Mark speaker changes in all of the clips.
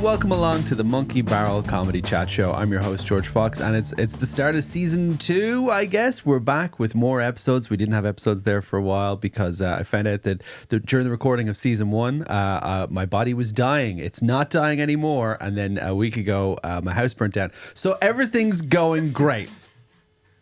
Speaker 1: welcome along to the Monkey Barrel Comedy Chat Show. I'm your host, George Fox, and it's the start of season 2, I guess. We're back with more episodes. We didn't have episodes there for a while because I found out that during the recording of season 1, my body was dying. It's not dying anymore. And then a week ago, my house burnt down. So everything's going great.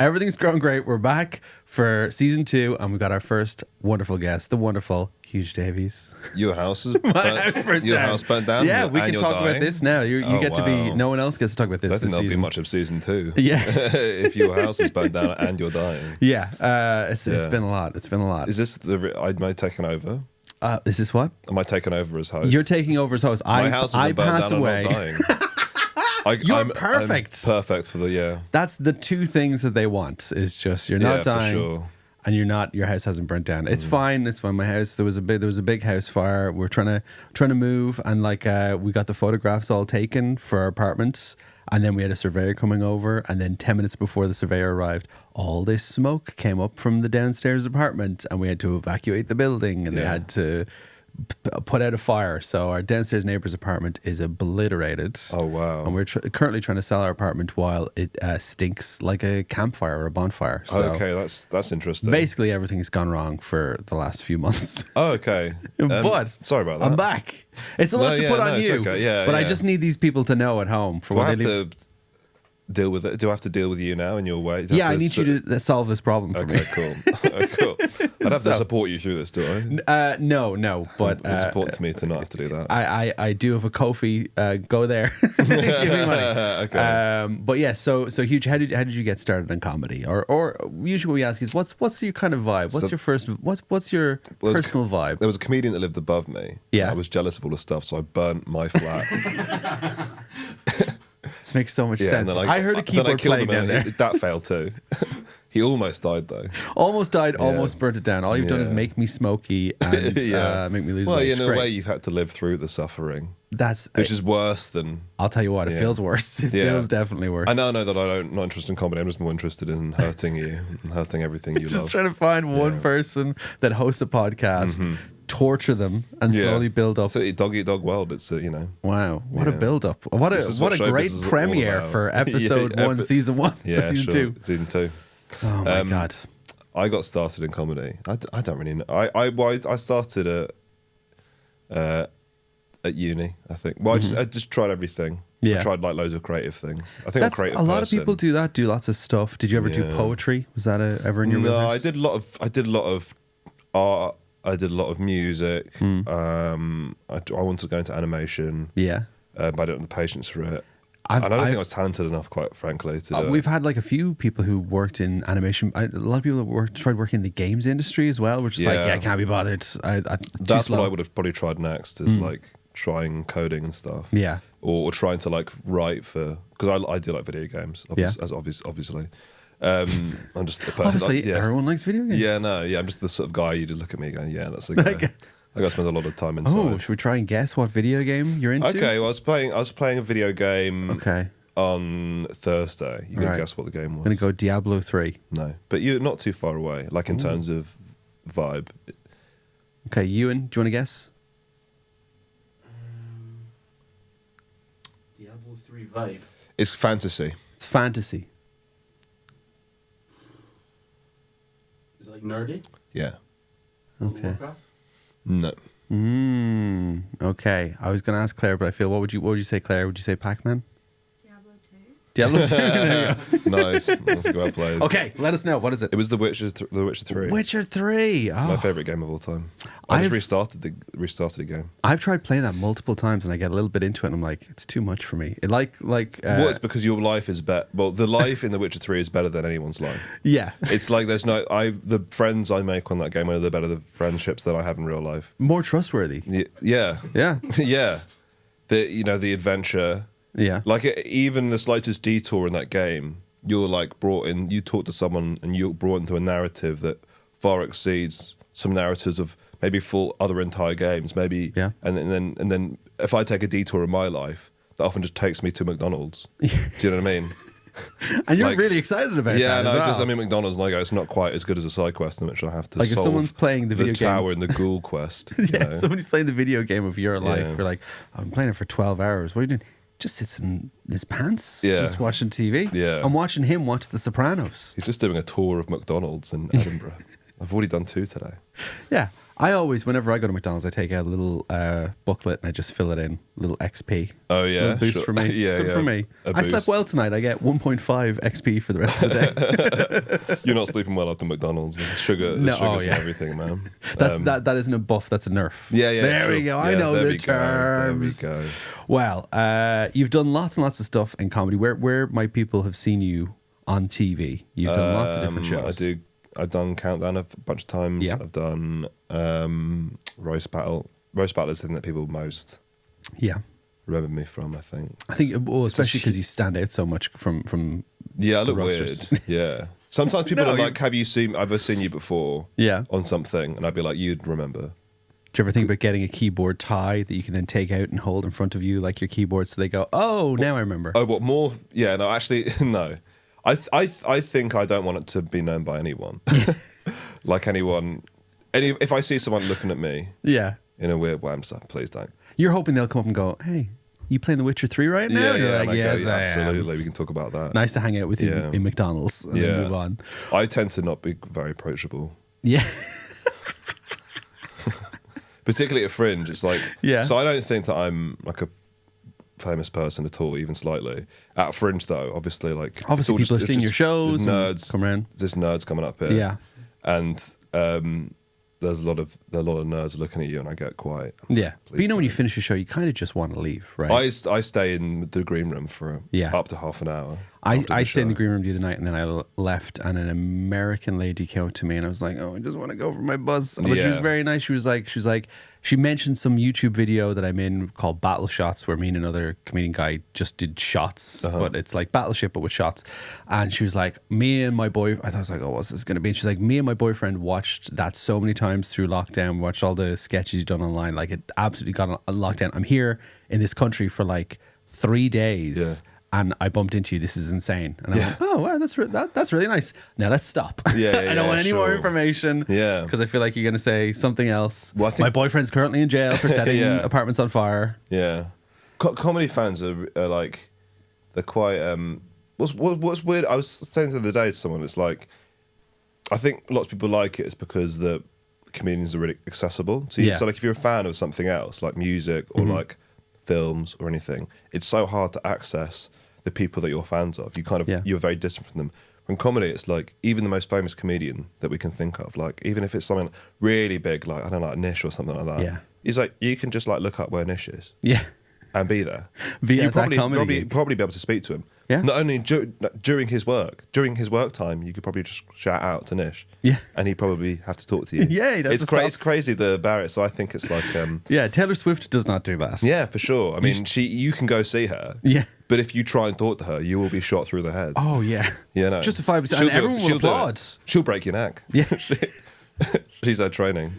Speaker 1: Everything's going great. We're back for season 2, and we got our first wonderful guest, the wonderful Huge Davies.
Speaker 2: Your house is
Speaker 1: your
Speaker 2: house burnt down.
Speaker 1: Yeah, we can talk about this now. You get to be. No one else gets to talk about this.
Speaker 2: I don't think there'll
Speaker 1: season.
Speaker 2: be much of season 2.
Speaker 1: Yeah,
Speaker 2: if your house is burnt down and you're dying.
Speaker 1: Yeah, it's been a lot. It's been a lot.
Speaker 2: Is this am I taking over?
Speaker 1: Is this what?
Speaker 2: Am I taking over as host?
Speaker 1: You're taking over as host.
Speaker 2: My house is
Speaker 1: pass
Speaker 2: down
Speaker 1: away.
Speaker 2: And I'm not dying.
Speaker 1: I'm perfect.
Speaker 2: I'm perfect for
Speaker 1: That's the two things that they want. Is just you're not dying,
Speaker 2: for sure.
Speaker 1: and your house hasn't burnt down. It's fine. It's fine. My house. There was a big house fire. We're trying to move, and we got the photographs all taken for our apartments, and then we had a surveyor coming over, and then 10 minutes before the surveyor arrived, all this smoke came up from the downstairs apartment, and we had to evacuate the building, and they had to put out a fire. So our downstairs neighbor's apartment is obliterated.
Speaker 2: Oh wow.
Speaker 1: And we're currently trying to sell our apartment while it stinks like a campfire or a bonfire. So
Speaker 2: okay, that's interesting.
Speaker 1: basically everything's gone wrong for the last few months.
Speaker 2: Oh, okay.
Speaker 1: But
Speaker 2: sorry about that.
Speaker 1: I'm back. It's a lot to put on
Speaker 2: it's
Speaker 1: you.
Speaker 2: okay. Yeah,
Speaker 1: but I just need these people to know at home for
Speaker 2: Do I
Speaker 1: what
Speaker 2: have
Speaker 1: they leave.
Speaker 2: to deal with it? Do I have to deal with you now in your way?
Speaker 1: Yeah, I need you to solve this problem for me.
Speaker 2: Okay, cool. I'd have to support you through this, do I?
Speaker 1: No, but
Speaker 2: It's important to me to not have to do that.
Speaker 1: I do have a Ko-fi. Go there, give me money.
Speaker 2: Okay.
Speaker 1: But yeah, so Huge, how did you get started in comedy? Or usually what we ask is what's your kind of vibe? What's your personal vibe?
Speaker 2: There was a comedian that lived above me.
Speaker 1: Yeah.
Speaker 2: I was jealous of all the stuff, so I burnt my flat.
Speaker 1: This makes so much sense.
Speaker 2: And then
Speaker 1: I heard a keyboard playing down there.
Speaker 2: That failed too. He almost died though.
Speaker 1: Almost died, almost burnt it down. All you've done is make me smoky and make me lose weight.
Speaker 2: Well, in a way, you've had to live through the suffering. Which is worse than...
Speaker 1: I'll tell you what, it feels worse. It feels definitely worse.
Speaker 2: I know that I'm not interested in comedy. I'm just more interested in hurting you and hurting everything you love.
Speaker 1: Just trying to find one person that hosts a podcast, torture them, and slowly build up.
Speaker 2: So dog eat dog world. It's
Speaker 1: Wow, what a build up! What a great premiere for episode 1, season 1, or season 2.
Speaker 2: Season 2.
Speaker 1: Oh my god!
Speaker 2: I got started in comedy. I don't really know. I started at uni. I think. Well, I just tried everything.
Speaker 1: Yeah.
Speaker 2: I tried loads of creative things. I think I'm a creative person.
Speaker 1: A lot of people do that. Do lots of stuff. Did you ever do poetry? Was that ever in your
Speaker 2: No,
Speaker 1: wheelhouse?
Speaker 2: I did a lot of art. I did a lot of music. I wanted to go into animation.
Speaker 1: Yeah.
Speaker 2: But I didn't have the patience for it. I don't think I was talented enough, quite frankly, to do it.
Speaker 1: We've had a few people who worked in animation. A lot of people that tried working in the games industry as well, which is I can't be bothered.
Speaker 2: That's what I would have probably tried next, is trying coding and stuff.
Speaker 1: Yeah.
Speaker 2: Or trying to write for, because I do like video games, obviously. I'm just the person.
Speaker 1: Obviously, everyone likes video games.
Speaker 2: I'm just the sort of guy you just look at me going, yeah, that's a guy. I got to spend a lot of time inside.
Speaker 1: Oh, should we try and guess what video game you're into?
Speaker 2: Okay, well, I was playing a video game.
Speaker 1: Okay.
Speaker 2: On Thursday. You can guess what the game was.
Speaker 1: I'm gonna go Diablo 3.
Speaker 2: No, but you're not too far away. In terms of vibe.
Speaker 1: Okay, Ewan, do you want to guess?
Speaker 3: Diablo 3 vibe.
Speaker 2: It's fantasy.
Speaker 1: It's fantasy.
Speaker 3: Is it nerdy?
Speaker 2: Yeah.
Speaker 1: Okay.
Speaker 3: Warcraft?
Speaker 2: No.
Speaker 1: Okay. I was going to ask Claire, but I feel what would you say, Claire? Would you say Pac-Man?
Speaker 4: Diablo 2.
Speaker 1: Diablo 2.
Speaker 2: Nice. That's well played.
Speaker 1: Okay, let us know. What is it?
Speaker 2: It was The Witcher 3.
Speaker 1: Witcher 3. Oh.
Speaker 2: My favourite game of all time. I just restarted the game.
Speaker 1: I've tried playing that multiple times and I get a little bit into it and I'm like, it's too much for me.
Speaker 2: Well, it's because your life is better. Well, the life in The Witcher 3 is better than anyone's life.
Speaker 1: Yeah.
Speaker 2: It's like there's no... the friends I make on that game are better the friendships that I have in real life.
Speaker 1: More trustworthy.
Speaker 2: Yeah.
Speaker 1: Yeah.
Speaker 2: Yeah. The adventure...
Speaker 1: Yeah.
Speaker 2: Even the slightest detour in that game, you're brought in, you talk to someone and you're brought into a narrative that far exceeds some narratives of maybe full other entire games, maybe.
Speaker 1: Yeah.
Speaker 2: And then if I take a detour in my life, that often just takes me to McDonald's. Do you know what I mean?
Speaker 1: And you're
Speaker 2: Like,
Speaker 1: really excited about that.
Speaker 2: Yeah, no,
Speaker 1: as well.
Speaker 2: just I mean McDonald's and I go, it's not quite as good as a side quest in which I have to
Speaker 1: Like if
Speaker 2: solve
Speaker 1: someone's playing the video game-
Speaker 2: tower and the ghoul quest. you
Speaker 1: Yeah,
Speaker 2: know?
Speaker 1: somebody's playing the video game of your life.
Speaker 2: Yeah.
Speaker 1: You're like, I'm playing it for 12 hours. What are you doing? Just sits in his pants,
Speaker 2: Yeah.
Speaker 1: just watching TV.
Speaker 2: Yeah.
Speaker 1: I'm watching him watch The Sopranos.
Speaker 2: He's just doing a tour of McDonald's in Edinburgh. I've already done 2 today.
Speaker 1: Yeah. I always, whenever I go to McDonald's, I take out a little booklet and I just fill it in, a little XP.
Speaker 2: Oh, yeah?
Speaker 1: Little boost
Speaker 2: Sure.
Speaker 1: for me.
Speaker 2: Yeah,
Speaker 1: Good
Speaker 2: yeah.
Speaker 1: for me.
Speaker 2: A
Speaker 1: I slept
Speaker 2: boost.
Speaker 1: well tonight. I get 1.5 XP for the rest of the day.
Speaker 2: You're not sleeping well after McDonald's. There's sugar,
Speaker 1: No,
Speaker 2: there's sugars
Speaker 1: yeah.
Speaker 2: and everything, man.
Speaker 1: That isn't a buff, that's a nerf.
Speaker 2: Yeah, yeah.
Speaker 1: There we
Speaker 2: sure.
Speaker 1: go. I
Speaker 2: Yeah,
Speaker 1: know
Speaker 2: there
Speaker 1: the
Speaker 2: we go.
Speaker 1: terms.
Speaker 2: There we go.
Speaker 1: Well, you've done lots and lots of stuff in comedy. Where might people have seen you on TV? You've done lots of different shows.
Speaker 2: I've done Countdown a bunch of times.
Speaker 1: Yeah.
Speaker 2: I've done Roast Battle. Roast Battle is the thing that people most
Speaker 1: Yeah.
Speaker 2: remember me from, I think.
Speaker 1: I think, well, especially because you stand out so much from
Speaker 2: Yeah, I
Speaker 1: the
Speaker 2: look weird.
Speaker 1: roasters.
Speaker 2: Yeah. Sometimes people
Speaker 1: No,
Speaker 2: are
Speaker 1: you-
Speaker 2: like, have you seen, I've seen you before
Speaker 1: Yeah.
Speaker 2: on something? And I'd be like, you'd remember.
Speaker 1: Do you ever think about getting a keyboard tie that you can then take out and hold in front of you like your keyboard so they go, oh, now I remember.
Speaker 2: Oh, what more? Yeah, no, actually, no. I think I don't want it to be known by anyone. Like anyone. If I see someone looking at me
Speaker 1: Yeah.
Speaker 2: in a weird way, I'm just like, please don't.
Speaker 1: You're hoping they'll come up and go, hey, you playing The Witcher 3 right now?
Speaker 2: Yeah,
Speaker 1: And you're
Speaker 2: yeah,
Speaker 1: like,
Speaker 2: and I go,
Speaker 1: yes,
Speaker 2: yeah,
Speaker 1: I am.
Speaker 2: absolutely. We can talk about that.
Speaker 1: Nice to hang out with you
Speaker 2: Yeah.
Speaker 1: in McDonald's and then move on.
Speaker 2: I tend to not be very approachable.
Speaker 1: Yeah.
Speaker 2: Particularly at Fringe, it's like,
Speaker 1: Yeah.
Speaker 2: So I don't think that I'm like a famous person at all, even slightly. At Fringe, though, obviously, like it's
Speaker 1: Obviously,
Speaker 2: all
Speaker 1: people
Speaker 2: just-
Speaker 1: have seen
Speaker 2: it's
Speaker 1: your
Speaker 2: just
Speaker 1: shows and
Speaker 2: Nerds
Speaker 1: come around.
Speaker 2: There's nerds coming up here.
Speaker 1: Yeah.
Speaker 2: And there's a lot of nerds looking at you, and I get quite.
Speaker 1: Yeah. But you know, when you
Speaker 2: don't.
Speaker 1: finish a show, you kind of just want to leave, right?
Speaker 2: I stay in the green room for
Speaker 1: Yeah.
Speaker 2: up to half an hour.
Speaker 1: I
Speaker 2: after
Speaker 1: stayed in the
Speaker 2: show.
Speaker 1: green room the other night and then I left and an American lady came up to me and I was like, oh, I just want to go for my bus. But she was
Speaker 2: Yeah.
Speaker 1: very nice. She was like, she mentioned some YouTube video that I'm in called Battle Shots where me and another comedian guy just did shots, but it's like Battleship, but with shots. And she was like, me and my boy, I was like, oh, what's this going to be? And she's like, me and my boyfriend watched that so many times through lockdown, watched all the sketches you've done online. Like it absolutely got on lockdown. I'm here in this country for like 3 days.
Speaker 2: Yeah.
Speaker 1: And I bumped into you. This is insane. And I'm like, oh, wow, that's really nice. Now let's stop.
Speaker 2: Yeah,
Speaker 1: I don't want any more
Speaker 2: sure.
Speaker 1: information.
Speaker 2: Yeah.
Speaker 1: Because I feel like you're going to say something else.
Speaker 2: Well, I think-
Speaker 1: My boyfriend's currently in jail for setting
Speaker 2: Yeah.
Speaker 1: apartments on fire.
Speaker 2: Yeah, comedy fans are like, they're quite. What's weird? I was saying the other day to someone, it's like, I think lots of people like it is because the comedians are really accessible to you.
Speaker 1: Yeah.
Speaker 2: So like, if you're a fan of something else, like music or like films or anything, it's so hard to access the people that you're fans of. You kind of you're very distant from them. When comedy, it's like even the most famous comedian that we can think of, like even if it's something really big, like I don't know, like Nish or something like that.
Speaker 1: Yeah.
Speaker 2: He's like, you can just like look up where Nish is
Speaker 1: Yeah.
Speaker 2: and be there.
Speaker 1: Be
Speaker 2: you
Speaker 1: at that comedy gig.
Speaker 2: probably be able to speak to him.
Speaker 1: Yeah.
Speaker 2: Not only during his work time, you could probably just shout out to Nish.
Speaker 1: Yeah.
Speaker 2: And he'd probably have to talk to you.
Speaker 1: Yeah, he'd have
Speaker 2: it's
Speaker 1: to stop.
Speaker 2: It's crazy the barrier. So I think it's like,
Speaker 1: Yeah, Taylor Swift does not do that.
Speaker 2: yeah, for sure. I mean, you can go see her.
Speaker 1: Yeah.
Speaker 2: But if you try and talk to her, you will be shot through the head.
Speaker 1: Oh, yeah.
Speaker 2: You know,
Speaker 1: Justifiably.
Speaker 2: She'll
Speaker 1: And
Speaker 2: do it.
Speaker 1: everyone will
Speaker 2: She'll do it.
Speaker 1: applaud.
Speaker 2: She'll break your neck.
Speaker 1: Yeah.
Speaker 2: She's had training.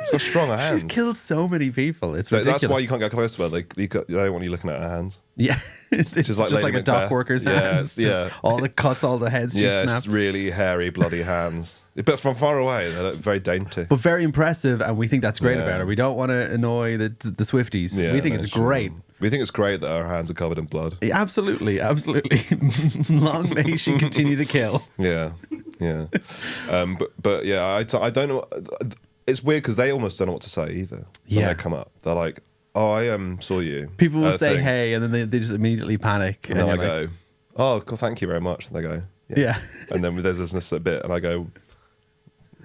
Speaker 2: She's got stronger hands.
Speaker 1: She's killed so many people. It's ridiculous.
Speaker 2: That's why you can't get close to her. Like, you don't want you looking at her hands.
Speaker 1: Yeah. It's just
Speaker 2: like
Speaker 1: like
Speaker 2: Lady
Speaker 1: a dock
Speaker 2: Macbeth.
Speaker 1: worker's
Speaker 2: Yeah,
Speaker 1: hands.
Speaker 2: yeah.
Speaker 1: Just all the cuts, all the heads just
Speaker 2: Yeah,
Speaker 1: snapped.
Speaker 2: it's really hairy, bloody hands. But from far away, they look very dainty.
Speaker 1: But very impressive, and we think that's great
Speaker 2: Yeah.
Speaker 1: about her. We don't want to annoy the Swifties.
Speaker 2: Yeah,
Speaker 1: we think
Speaker 2: no,
Speaker 1: it's
Speaker 2: sure.
Speaker 1: great.
Speaker 2: We think it's great that her hands are covered in blood.
Speaker 1: Yeah, absolutely, absolutely. Long may she continue to kill.
Speaker 2: Yeah, yeah. But yeah, I don't know. It's weird because they almost don't know what to say either. When
Speaker 1: Yeah.
Speaker 2: they come up, they're like, "Oh, I saw you."
Speaker 1: People will
Speaker 2: at a
Speaker 1: say
Speaker 2: thing.
Speaker 1: hey, and then they just immediately panic.
Speaker 2: and then I
Speaker 1: you're
Speaker 2: go,
Speaker 1: like,
Speaker 2: "Oh, cool, thank you very much." And they go,
Speaker 1: Yeah.
Speaker 2: And then there's this bit, and I go,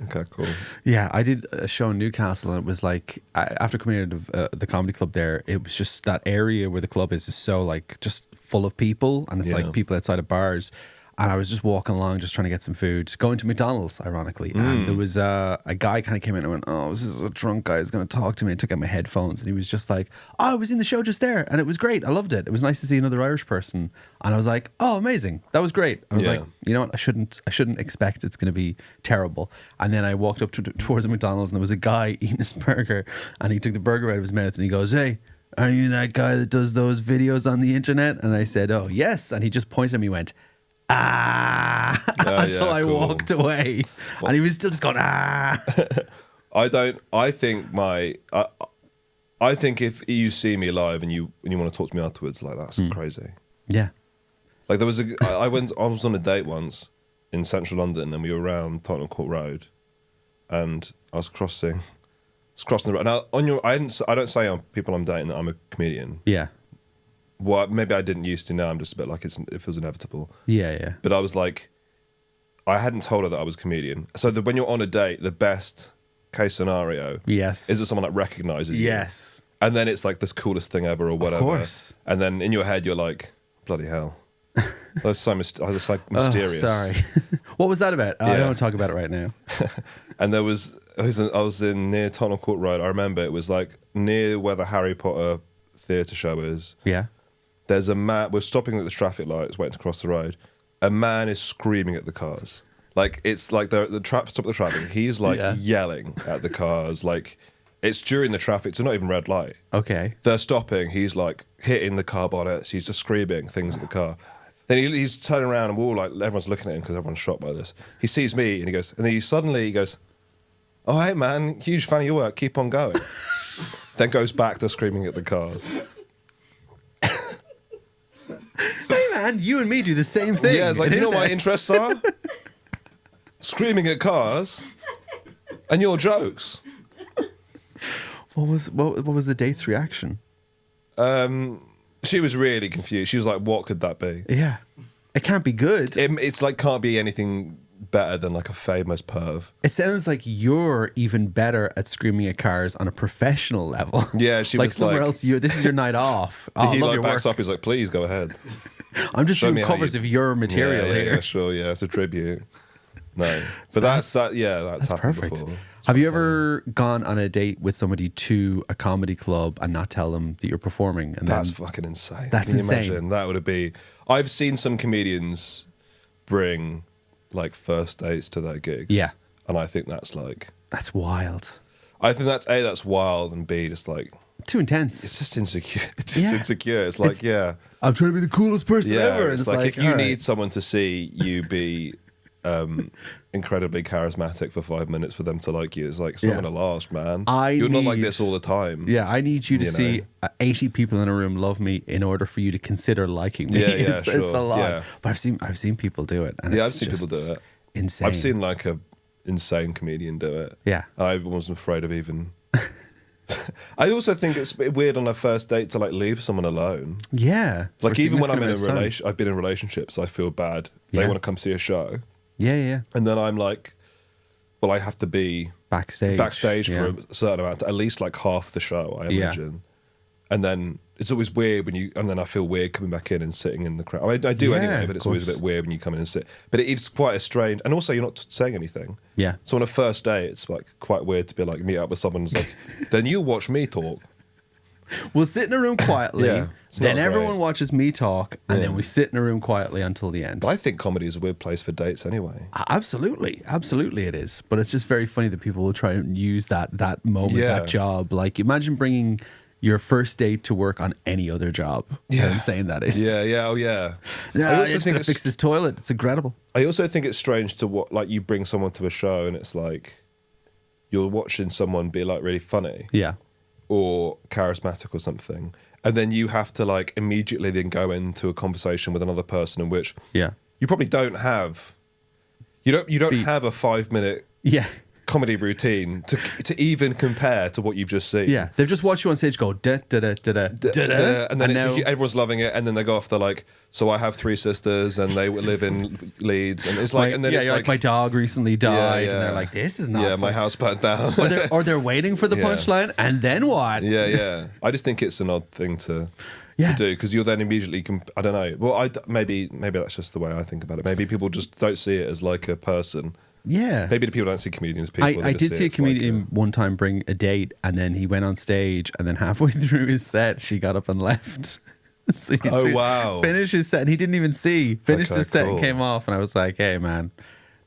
Speaker 2: "Okay, cool."
Speaker 1: Yeah, I did a show in Newcastle, and it was like after coming out of the comedy club there, it was just that area where the club is so like just full of people, and it's
Speaker 2: Yeah.
Speaker 1: like people outside of bars. And I was just walking along, just trying to get some food, going to McDonald's, ironically. And there was a guy kind of came in and went, "Oh, this is a drunk guy who's going to talk to me." And took out my headphones, and he was just like, "Oh, I was in the show just there, and it was great. I loved it. It was nice to see another Irish person." And I was like, "Oh, amazing. That was great." I was
Speaker 2: Yeah.
Speaker 1: like, "You know what? I shouldn't expect it's going to be terrible." And then I walked up towards the McDonald's, and there was a guy eating his burger, and he took the burger out of his mouth, and he goes, "Hey, are you that guy that does those videos on the internet? And I said, oh, yes. And he just pointed at me and went, until I walked away. And he was still just going,
Speaker 2: I think if you see me live and you want to talk to me afterwards, like, that's crazy.
Speaker 1: Yeah.
Speaker 2: Like, I was on a date once in central London, and we were around Tottenham Court Road, and I was crossing the road. Now, I don't say on people I'm dating that I'm a comedian.
Speaker 1: Yeah.
Speaker 2: Well, maybe I didn't used to. Now I'm just a bit like it feels inevitable.
Speaker 1: Yeah, yeah.
Speaker 2: But I was like, I hadn't told her that I was a comedian. So when you're on a date, the best case scenario,
Speaker 1: yes,
Speaker 2: is that someone that recognizes you.
Speaker 1: Yes.
Speaker 2: And then it's like this coolest thing ever or whatever. Of
Speaker 1: course.
Speaker 2: And then in your head you're like, bloody hell. That's so mysterious.
Speaker 1: Oh, sorry. What was that about? I don't want to talk about it right now.
Speaker 2: And I was in near Tottenham Court Road. I remember it was like near where the Harry Potter theatre show is.
Speaker 1: Yeah.
Speaker 2: There's a man, we're stopping at the traffic lights, waiting to cross the road. A man is screaming at the cars. Like, it's like stop the traffic. He's like yelling at the cars. Like, it's during the traffic, so not even red light.
Speaker 1: Okay.
Speaker 2: They're stopping. He's like hitting the car bonnets. He's just screaming things at the car. Then he's turning around and we're all like, everyone's looking at him because everyone's shocked by this. He sees me and he goes, and then he goes, oh, hey man, huge fan of your work. Keep on going. Then goes back to screaming at the cars.
Speaker 1: Hey man, you and me do the same thing.
Speaker 2: Yeah, it's like, you know what my interests are? Screaming at cars and your jokes.
Speaker 1: What was the date's reaction?
Speaker 2: She was really confused. She was like, what could that be?
Speaker 1: Yeah. It can't be good.
Speaker 2: It's like, can't be anything better than like a famous perv.
Speaker 1: It sounds like you're even better at screaming at cars on a professional level.
Speaker 2: Yeah, she
Speaker 1: like
Speaker 2: was
Speaker 1: somewhere
Speaker 2: like,
Speaker 1: else. This is your night off. Oh,
Speaker 2: he
Speaker 1: love
Speaker 2: like
Speaker 1: your
Speaker 2: backs
Speaker 1: work.
Speaker 2: up. He's like, please go ahead.
Speaker 1: I'm just
Speaker 2: Show
Speaker 1: doing
Speaker 2: me how
Speaker 1: covers
Speaker 2: you-
Speaker 1: of your material
Speaker 2: yeah,
Speaker 1: here.
Speaker 2: Yeah, sure. Yeah, it's a tribute. No, but that's happened
Speaker 1: perfect.
Speaker 2: before.
Speaker 1: Have you ever gone on a date with somebody to a comedy club and not tell them that you're performing? And
Speaker 2: That's
Speaker 1: then,
Speaker 2: fucking insane.
Speaker 1: That's
Speaker 2: Can you
Speaker 1: insane.
Speaker 2: imagine? That would be. I've seen some comedians bring like first dates to their gigs.
Speaker 1: Yeah.
Speaker 2: And I think that's like.
Speaker 1: That's wild.
Speaker 2: I think that's wild, and B, just like.
Speaker 1: Too intense.
Speaker 2: It's just insecure. It's just insecure. It's like,
Speaker 1: I'm trying to be the coolest person ever. And
Speaker 2: It's like if you
Speaker 1: all right.
Speaker 2: need someone to see you be incredibly charismatic for 5 minutes for them to like you, it's like, it's not going to last, man. You're not like this all the time.
Speaker 1: Yeah, I need you to
Speaker 2: You
Speaker 1: see
Speaker 2: know?
Speaker 1: 80 people in a room love me in order for you to consider liking me.
Speaker 2: Yeah, yeah,
Speaker 1: it's
Speaker 2: sure.
Speaker 1: a lot.
Speaker 2: Yeah.
Speaker 1: But I've seen people do it. And
Speaker 2: Yeah,
Speaker 1: it's
Speaker 2: I've seen people
Speaker 1: just
Speaker 2: do it.
Speaker 1: Insane.
Speaker 2: I've seen like a insane comedian do it.
Speaker 1: Yeah.
Speaker 2: I wasn't afraid of even. I also think it's a bit weird on a first date to like leave someone alone.
Speaker 1: Yeah.
Speaker 2: Like
Speaker 1: for
Speaker 2: even when I'm in a
Speaker 1: significant amount of time.
Speaker 2: relation, I've been in relationships. I feel bad. They
Speaker 1: Yeah.
Speaker 2: want to come see a show,
Speaker 1: Yeah, yeah.
Speaker 2: and then I'm like, well, I have to be
Speaker 1: Backstage.
Speaker 2: for a certain amount, at least like half the show, I
Speaker 1: Yeah.
Speaker 2: imagine. And then it's always weird and then I feel weird coming back in and sitting in the crowd. I mean, I do
Speaker 1: Yeah,
Speaker 2: anyway, but
Speaker 1: of
Speaker 2: it's always a
Speaker 1: course.
Speaker 2: bit weird when you come in and sit. But it's quite a strange, and also you're not saying anything.
Speaker 1: Yeah.
Speaker 2: So on a first date, it's like quite weird to be like meet up with someone who's like, then you watch me talk.
Speaker 1: We'll sit in a room quietly.
Speaker 2: Yeah, it's
Speaker 1: then
Speaker 2: not
Speaker 1: everyone
Speaker 2: great.
Speaker 1: watches me talk, and
Speaker 2: Yeah.
Speaker 1: then we sit in a room quietly until the end.
Speaker 2: But I think comedy is a weird place for dates anyway.
Speaker 1: Absolutely, absolutely, it is. But it's just very funny that people will try and use that moment,
Speaker 2: Yeah.
Speaker 1: that job. Like, imagine bringing your first date to work on any other job.
Speaker 2: Yeah.
Speaker 1: How insane that is.
Speaker 2: Yeah, yeah, oh yeah.
Speaker 1: Yeah,
Speaker 2: I
Speaker 1: I
Speaker 2: also
Speaker 1: just
Speaker 2: think
Speaker 1: gotta
Speaker 2: it's
Speaker 1: fix this toilet. It's incredible.
Speaker 2: I also think it's strange to what, like, you bring someone to a show and it's like you're watching someone be like really funny
Speaker 1: Yeah.
Speaker 2: or charismatic or something, and then you have to like immediately then go into a conversation with another person in which
Speaker 1: Yeah.
Speaker 2: you probably don't have. You don't have a 5 minute
Speaker 1: Yeah.
Speaker 2: comedy routine to even compare to what you've just seen.
Speaker 1: Yeah. They've just watched you on stage go da da da da da da da,
Speaker 2: And then
Speaker 1: now,
Speaker 2: everyone's loving it, and then they go off. They're like, "So I have 3 sisters, and they live in Leeds," and it's like, and then
Speaker 1: yeah,
Speaker 2: it's
Speaker 1: you're like, my dog recently died, and they're like, this is not.
Speaker 2: Yeah, my
Speaker 1: fun.
Speaker 2: house burnt down.
Speaker 1: Or they're waiting for the
Speaker 2: Yeah.
Speaker 1: punchline, and then what?
Speaker 2: Yeah, yeah. I just think it's an odd thing to
Speaker 1: Yeah.
Speaker 2: do because you're then immediately. I don't know. Well, maybe that's just the way I think about it. Maybe people just don't see it as like a person.
Speaker 1: Yeah.
Speaker 2: Maybe the people don't see comedians as people.
Speaker 1: I
Speaker 2: they just
Speaker 1: did see a
Speaker 2: it as like
Speaker 1: comedian one time bring a date, and then he went on stage, and then halfway through his set, she got up and left. So he had
Speaker 2: Oh,
Speaker 1: to
Speaker 2: wow.
Speaker 1: Finish his set, and he didn't even see. Finished
Speaker 2: Okay,
Speaker 1: his set
Speaker 2: cool.
Speaker 1: and came off, and I was like, "Hey, man,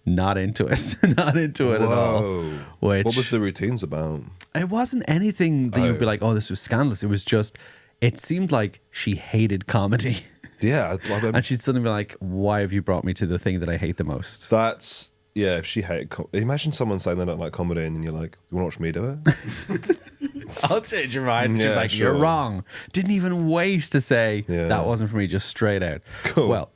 Speaker 1: not into it. Not into it at all.
Speaker 2: What was the routines about?
Speaker 1: It wasn't anything that you'd be like, oh, this was scandalous. It was just, it seemed like she hated comedy.
Speaker 2: Yeah.
Speaker 1: And she'd suddenly be like, why have you brought me to the thing that I hate the most?
Speaker 2: That's, yeah, if she hated imagine someone saying they don't like comedy and then you're like, you want to watch me do it?
Speaker 1: I'll change your mind. She's
Speaker 2: Yeah,
Speaker 1: like,
Speaker 2: sure.
Speaker 1: you're wrong. Didn't even wait to say that wasn't for me, just straight out.
Speaker 2: Cool.
Speaker 1: Well,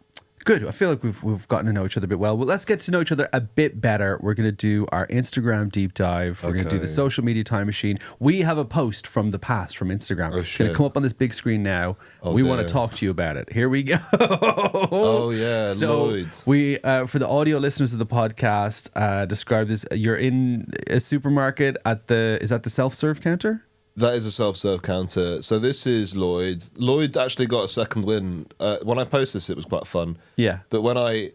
Speaker 1: good. I feel like we've gotten to know each other a bit well. Well, let's get to know each other a bit better. We're going to do our Instagram deep dive. We're going to do the social media time machine. We have a post from the past from Instagram. It's going to come up on this big screen now. We want to talk to you about it. Here we go.
Speaker 2: Oh, yeah,
Speaker 1: so
Speaker 2: Lloyd.
Speaker 1: We, for the audio listeners of the podcast, describe this. You're in a supermarket is that the self-serve counter?
Speaker 2: That is a self-serve counter. So this is Lloyd. Lloyd actually got a second win. When I posted this, it was quite fun.
Speaker 1: Yeah.
Speaker 2: But when I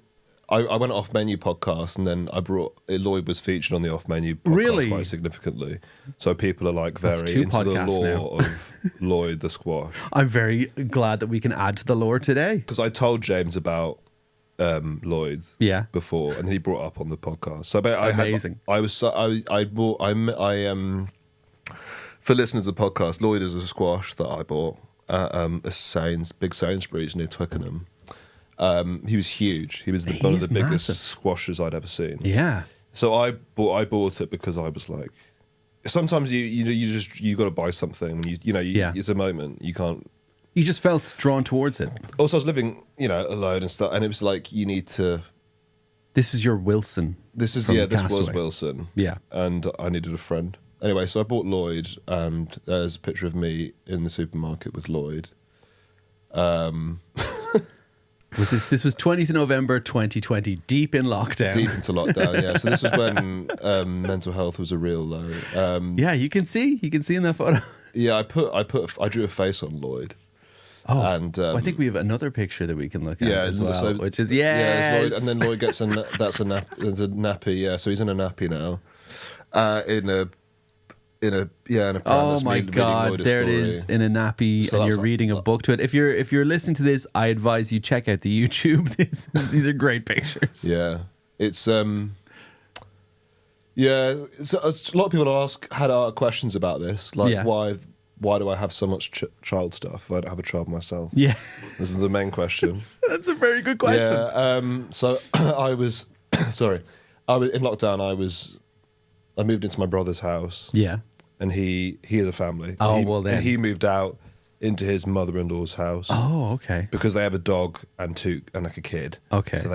Speaker 2: went off menu podcast, and then I brought Lloyd was featured on the off menu podcast quite significantly. So people are like very into the lore of Lloyd the squash.
Speaker 1: I'm very glad that we can add to the lore today.
Speaker 2: Because I told James about Lloyd before, and he brought it up on the podcast. So
Speaker 1: amazing.
Speaker 2: For listeners of the podcast, Lloyd is a squash that I bought at big Sainsbury's near Twickenham. He was huge. He was one of the biggest squashers I'd ever seen.
Speaker 1: Yeah.
Speaker 2: So I bought it because I was like, sometimes you got to buy something. It's a moment you can't.
Speaker 1: You just felt drawn towards it.
Speaker 2: Also, I was living alone and stuff, and it was like you need to.
Speaker 1: This was your Wilson.
Speaker 2: This was Wilson.
Speaker 1: Yeah,
Speaker 2: and I needed a friend. Anyway, so I bought Lloyd, and there's a picture of me in the supermarket with Lloyd.
Speaker 1: This was 20th of November 2020, deep in lockdown.
Speaker 2: Deep into lockdown, yeah. So this is when mental health was a real low.
Speaker 1: Yeah, you can see in that photo.
Speaker 2: Yeah, I drew a face on Lloyd.
Speaker 1: Oh, and I think we have another picture that we can look at as well,
Speaker 2: so,
Speaker 1: which is
Speaker 2: Lloyd, and then Lloyd gets there's a nappy. Yeah, so he's in a nappy now. In a
Speaker 1: oh my god, there it is in a nappy, so and you're reading a book to it. If you're listening to this, I advise you check out the YouTube. These are great pictures.
Speaker 2: Yeah, it's So a lot of people had questions about this, like why do I have so much child stuff if I don't have a child myself?
Speaker 1: Yeah,
Speaker 2: this is the main question.
Speaker 1: That's a very good question.
Speaker 2: Yeah, so I was in lockdown. I moved into my brother's house.
Speaker 1: Yeah.
Speaker 2: And he has a family.
Speaker 1: Then.
Speaker 2: And he moved out into his mother-in-law's house.
Speaker 1: Oh, okay.
Speaker 2: Because they have a dog and like a kid.
Speaker 1: Okay.
Speaker 2: So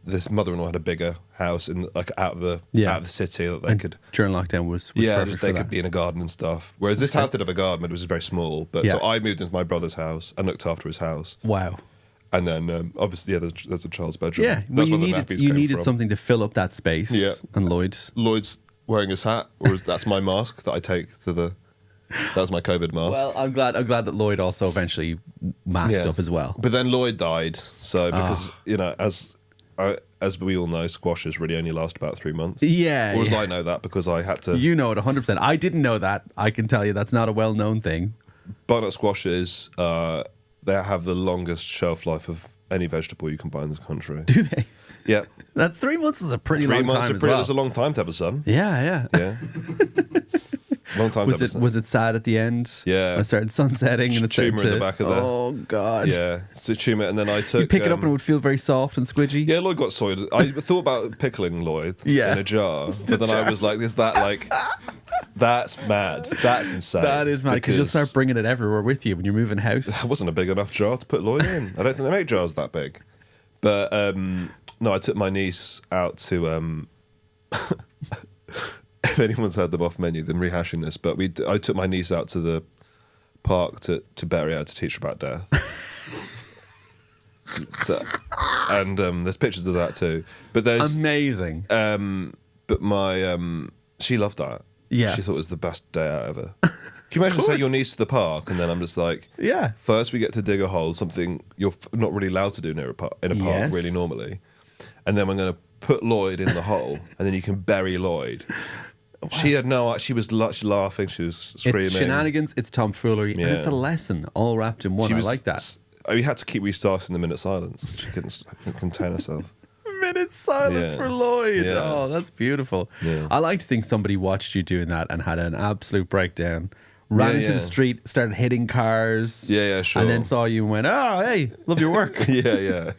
Speaker 2: this mother-in-law had a bigger house in like out of the city that they could.
Speaker 1: During lockdown was
Speaker 2: they could be in a garden and stuff. Whereas this house did have a garden, but it was very small. But so I moved into my brother's house and looked after his house.
Speaker 1: Wow.
Speaker 2: And then
Speaker 1: obviously,
Speaker 2: there's a child's bedroom.
Speaker 1: Yeah, well, you needed something to fill up that space.
Speaker 2: Yeah.
Speaker 1: And Lloyd's
Speaker 2: wearing his hat, or that's my mask that I take to the. That was my COVID mask.
Speaker 1: Well, I'm glad that Lloyd also eventually masked up as well.
Speaker 2: But then Lloyd died, so because as we all know, squashes really only last about 3 months.
Speaker 1: Yeah.
Speaker 2: Or as I know that because I had to.
Speaker 1: You know it 100%. I didn't know that. I can tell you that's not a well-known thing.
Speaker 2: Butternut squashes, they have the longest shelf life of any vegetable you can buy in this country.
Speaker 1: Do they?
Speaker 2: Yeah.
Speaker 1: That 3 months is a pretty long time as well.
Speaker 2: That's a long time to have a son.
Speaker 1: Yeah.
Speaker 2: Long time to have a son.
Speaker 1: Was it sad at the end?
Speaker 2: Yeah.
Speaker 1: When it started sunsetting and it started
Speaker 2: tumour in the back of there.
Speaker 1: Oh, God.
Speaker 2: Yeah. It's a tumour. And then I took...
Speaker 1: You pick it up and it would feel very soft and squidgy?
Speaker 2: Yeah, Lloyd got soiled. I thought about pickling Lloyd in a jar. But then I was like, is that like... That's mad. That's insane.
Speaker 1: That is mad because you'll start bringing it everywhere with you when you're moving house.
Speaker 2: That wasn't a big enough jar to put Lloyd in. I don't think they make jars that big. But no, I took my niece out to... if anyone's heard them off menu, then rehashing this. But I took my niece out to the park to bury her to teach her about death. And there's pictures of that too. But there's
Speaker 1: amazing.
Speaker 2: But my she loved that.
Speaker 1: Yeah,
Speaker 2: she thought it was the best day out ever. Can you imagine saying your niece to the park and then I'm just like,
Speaker 1: yeah.
Speaker 2: First we get to dig a hole, something you're not really allowed to do in a park really normally, and then we're going to put Lloyd in the hole, and then you can bury Lloyd. Wow. She had she was laughing, she was screaming.
Speaker 1: It's shenanigans, it's tomfoolery, and it's a lesson all wrapped in one. I like that.
Speaker 2: We had to keep restarting the minute silence. She couldn't contain herself.
Speaker 1: 3-minute silence for Lloyd.
Speaker 2: Yeah.
Speaker 1: Oh, that's beautiful.
Speaker 2: Yeah.
Speaker 1: I like to think somebody watched you doing that and had an absolute breakdown. Ran into the street, started hitting cars.
Speaker 2: Yeah, sure.
Speaker 1: And then saw you and went, oh, hey, love your work.
Speaker 2: Yeah.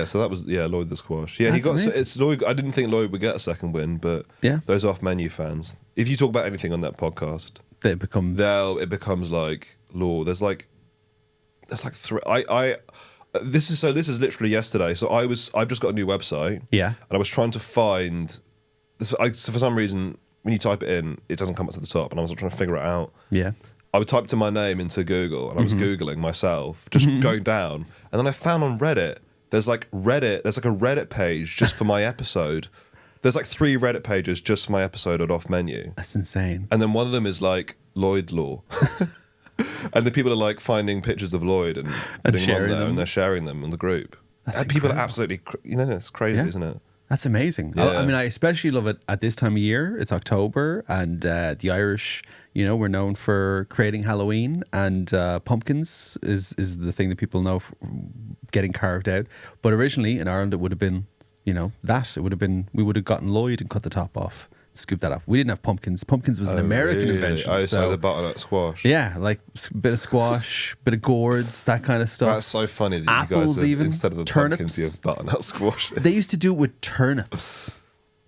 Speaker 2: So that was Lloyd the squash. Yeah,
Speaker 1: That's amazing.
Speaker 2: It's Lloyd. I didn't think Lloyd would get a second win, but those off-menu fans. If you talk about anything on that podcast,
Speaker 1: it becomes
Speaker 2: like law. There's like three. This is literally yesterday. So I've just got a new website.
Speaker 1: Yeah.
Speaker 2: And I was trying to find. So for some reason, when you type it in, it doesn't come up to the top, and I was trying to figure it out.
Speaker 1: Yeah.
Speaker 2: I would type my name into Google, and I was Googling myself, just going down. And then I found on Reddit, there's like a Reddit page just for my episode. There's like 3 Reddit pages just for my episode at Off Menu.
Speaker 1: That's insane.
Speaker 2: And then one of them is like Lloyd Law. And the people are like finding pictures of Lloyd and putting them on there, and they're sharing them in the group. And people are absolutely, it's crazy, isn't it?
Speaker 1: That's amazing.
Speaker 2: Yeah.
Speaker 1: I mean, I especially love it at this time of year. It's October, and the Irish, we're known for creating Halloween, and pumpkins is the thing that people know for getting carved out. But originally in Ireland, it would have been, we would have gotten Lloyd and cut the top off, scoop that up. We didn't have pumpkins. Pumpkins was an American invention.
Speaker 2: So the butternut squash.
Speaker 1: Yeah, like a bit of squash, bit of gourds, that kind of stuff.
Speaker 2: That's so funny that
Speaker 1: Apples,
Speaker 2: you guys have,
Speaker 1: even
Speaker 2: instead of the
Speaker 1: turnips.
Speaker 2: pumpkins, you have butternut squash.
Speaker 1: They used to do it with turnips.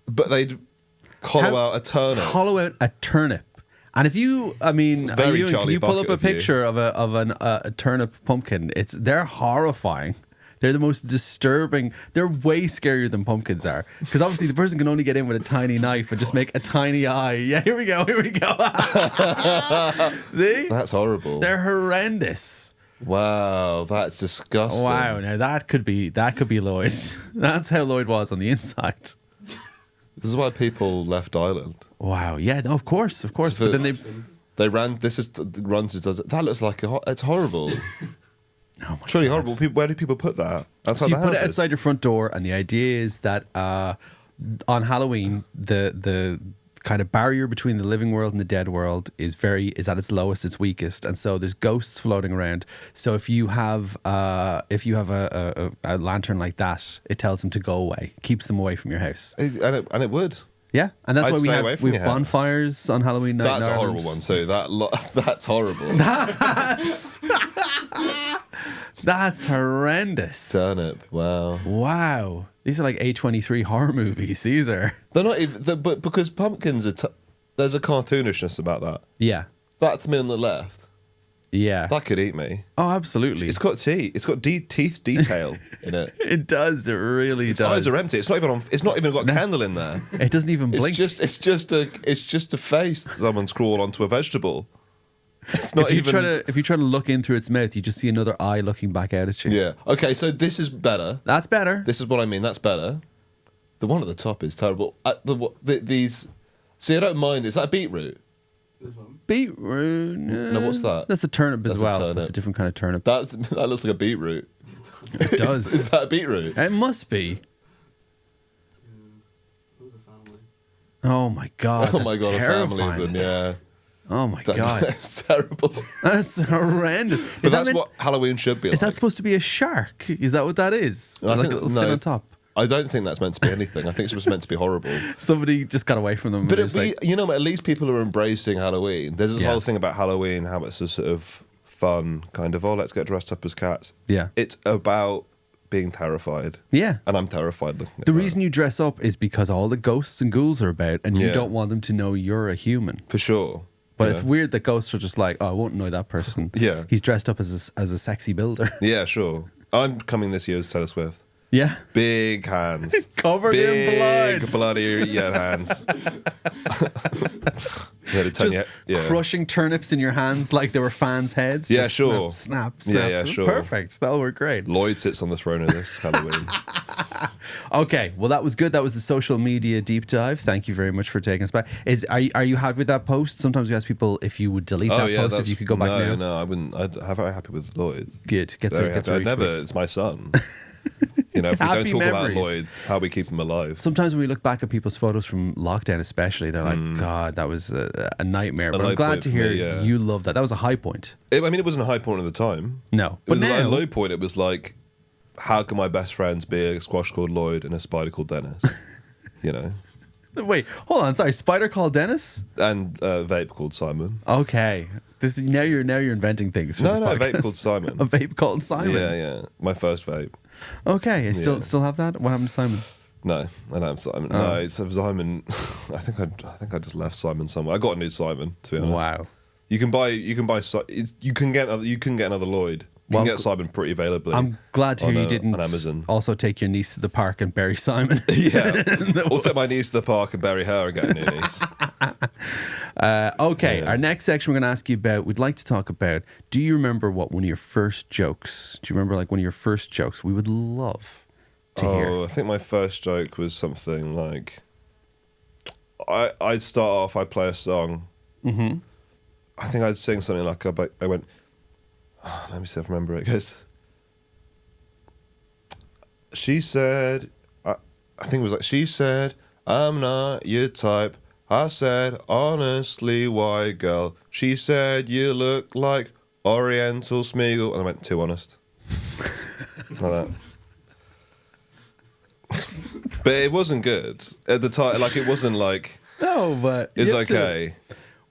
Speaker 2: But they'd hollow out a turnip.
Speaker 1: And if you, I mean,
Speaker 2: It's very
Speaker 1: can
Speaker 2: Charlie
Speaker 1: you pull up
Speaker 2: Bucket
Speaker 1: a
Speaker 2: of you.
Speaker 1: picture of a turnip pumpkin? They're horrifying. They're the most disturbing. They're way scarier than pumpkins are, because obviously the person can only get in with a tiny knife and just make a tiny eye. Yeah, here we go. See?
Speaker 2: That's horrible.
Speaker 1: They're horrendous.
Speaker 2: Wow, that's disgusting.
Speaker 1: Wow, now that could be Lloyd. That's how Lloyd was on the inside.
Speaker 2: This is why people left Ireland.
Speaker 1: Wow, yeah, no, of course. But then
Speaker 2: they ran. That looks like it's horrible.
Speaker 1: Oh my
Speaker 2: Truly
Speaker 1: God.
Speaker 2: horrible. Where do people put that? Outside
Speaker 1: So you
Speaker 2: the
Speaker 1: put it
Speaker 2: houses?
Speaker 1: outside your front door, and the idea is that on Halloween, the kind of barrier between the living world and the dead world is at its lowest, its weakest, and so there's ghosts floating around. So if you have a lantern like that, it tells them to go away, keeps them away from your house.
Speaker 2: And it would.
Speaker 1: Yeah, and that's
Speaker 2: I'd
Speaker 1: why
Speaker 2: stay away from
Speaker 1: we
Speaker 2: your
Speaker 1: have
Speaker 2: house.
Speaker 1: bonfires on Halloween night.
Speaker 2: That's
Speaker 1: in
Speaker 2: a
Speaker 1: Ireland.
Speaker 2: horrible one. So that's horrible.
Speaker 1: That's horrendous.
Speaker 2: Turnip. Wow.
Speaker 1: Wow, these are like A23 horror movies. These are.
Speaker 2: They're not even. But because pumpkins are. There's a cartoonishness about that.
Speaker 1: Yeah.
Speaker 2: That to me on the left.
Speaker 1: Yeah.
Speaker 2: That could eat me.
Speaker 1: Oh, absolutely.
Speaker 2: It's got teeth. It's got teeth detail in it.
Speaker 1: It does. It really
Speaker 2: Its
Speaker 1: does.
Speaker 2: eyes are empty. It's not even got a candle in there.
Speaker 1: It doesn't even blink.
Speaker 2: It's just a face someone's crawled onto a vegetable. It's not
Speaker 1: if you
Speaker 2: even.
Speaker 1: if you try to look in through its mouth, you just see another eye looking back out at you.
Speaker 2: Yeah. Okay. So this is better.
Speaker 1: That's better.
Speaker 2: This is what I mean. That's better. The one at the top is terrible. These. See, I don't mind. Is that a beetroot?
Speaker 3: This one.
Speaker 1: Beetroot.
Speaker 2: No, what's that?
Speaker 1: That's a turnip as
Speaker 2: That's a
Speaker 1: well.
Speaker 2: turnip.
Speaker 1: That's a different kind of turnip.
Speaker 2: That looks like a beetroot.
Speaker 1: It does.
Speaker 2: Is that a beetroot?
Speaker 1: It must be.
Speaker 3: It was a family.
Speaker 1: Oh my God.
Speaker 2: Oh my God,
Speaker 1: terrifying.
Speaker 2: a family of them. Yeah.
Speaker 1: Oh my God.
Speaker 2: That's terrible.
Speaker 1: That's horrendous.
Speaker 2: But that's what Halloween should be like.
Speaker 1: Is that supposed to be a shark? Is that what that is?
Speaker 2: I
Speaker 1: Like
Speaker 2: think-
Speaker 1: a little
Speaker 2: no.
Speaker 1: fin on top.
Speaker 2: I don't think that's meant to be anything. I think it's just meant to be horrible.
Speaker 1: Somebody just got away from them.
Speaker 2: But
Speaker 1: and it's like,
Speaker 2: at least people are embracing Halloween. There's this
Speaker 1: Yeah.
Speaker 2: whole thing about Halloween, how it's a sort of fun kind of, let's get dressed up as cats.
Speaker 1: Yeah.
Speaker 2: It's about being terrified.
Speaker 1: yeah.
Speaker 2: And I'm terrified looking at
Speaker 1: The
Speaker 2: that.
Speaker 1: reason you dress up is because all the ghosts and ghouls are about, and you
Speaker 2: Yeah.
Speaker 1: don't want them to know you're a human.
Speaker 2: For sure.
Speaker 1: But
Speaker 2: Yeah.
Speaker 1: it's weird that ghosts are just like, oh, I won't annoy that person.
Speaker 2: Yeah.
Speaker 1: He's dressed up as a sexy builder.
Speaker 2: Yeah, sure. I'm coming this year as Taylor Swift.
Speaker 1: Yeah.
Speaker 2: Big hands.
Speaker 1: Covered in
Speaker 2: Big
Speaker 1: blood.
Speaker 2: bloody hands.
Speaker 1: Just crushing turnips in your hands like they were fans' heads.
Speaker 2: Yeah,
Speaker 1: Just
Speaker 2: sure.
Speaker 1: Snap,
Speaker 2: Yeah,
Speaker 1: snap.
Speaker 2: yeah, sure.
Speaker 1: Perfect. That'll work great.
Speaker 2: Lloyd sits on the throne of this Halloween.
Speaker 1: Okay, well, that was good. That was the social media deep dive. Thank you very much for taking us back. Are you happy with that post? Sometimes we ask people if you would delete that post, if you could go back now.
Speaker 2: No, I wouldn't. I'm very happy with Lloyd.
Speaker 1: Good. Gets
Speaker 2: Very
Speaker 1: a
Speaker 2: happy. I'd never.
Speaker 1: retweet.
Speaker 2: It's my son. If we don't
Speaker 1: Happy
Speaker 2: talk
Speaker 1: memories.
Speaker 2: about Lloyd, how we keep him alive.
Speaker 1: Sometimes when we look back at people's photos from lockdown, especially, they're like, God, that was a nightmare. But I'm
Speaker 2: low
Speaker 1: glad
Speaker 2: point
Speaker 1: to
Speaker 2: for
Speaker 1: hear
Speaker 2: me, yeah.
Speaker 1: you love that. That was a high point.
Speaker 2: I mean, it wasn't a high point at the time.
Speaker 1: No.
Speaker 2: But
Speaker 1: But
Speaker 2: at
Speaker 1: now,
Speaker 2: a low point, it was like, how can my best friends be a squash called Lloyd and a spider called Dennis? You know.
Speaker 1: Wait, hold on. Sorry, spider called Dennis
Speaker 2: And vape called Simon.
Speaker 1: Okay, this now you're inventing things. For
Speaker 2: No,
Speaker 1: this
Speaker 2: no,
Speaker 1: podcast.
Speaker 2: vape called Simon.
Speaker 1: A vape called Simon.
Speaker 2: Yeah. My first vape.
Speaker 1: Okay, I
Speaker 2: Yeah.
Speaker 1: still have that. What happened to Simon?
Speaker 2: No, I don't have Simon. No, it's Simon. I think I just left Simon somewhere. I got a new Simon, to be honest.
Speaker 1: Wow.
Speaker 2: You can get another Lloyd. You
Speaker 1: Well,
Speaker 2: can get Simon pretty availably.
Speaker 1: I'm glad to hear you didn't
Speaker 2: on Amazon.
Speaker 1: also take your niece to the park and bury Simon.
Speaker 2: Yeah, or take my niece to the park and bury her and get a new niece.
Speaker 1: Okay,
Speaker 2: Yeah.
Speaker 1: our next section we're going to ask you about, we'd like to talk about, do you remember what one of your first jokes, do you remember like one of your first jokes? We would love to hear.
Speaker 2: I think my first joke was something like, I'd start off, I'd play a song. Mm-hmm. I think I'd sing something like, I went, let me see if I remember it. It goes, she said, I think it was like, she said, I'm not your type. I said, honestly, why, girl? She said, you look like Oriental Smeagol. And I went, too honest. Like that. But it wasn't good at the time. Like, it wasn't like,
Speaker 1: No, but
Speaker 2: it's
Speaker 1: you have to-
Speaker 2: okay.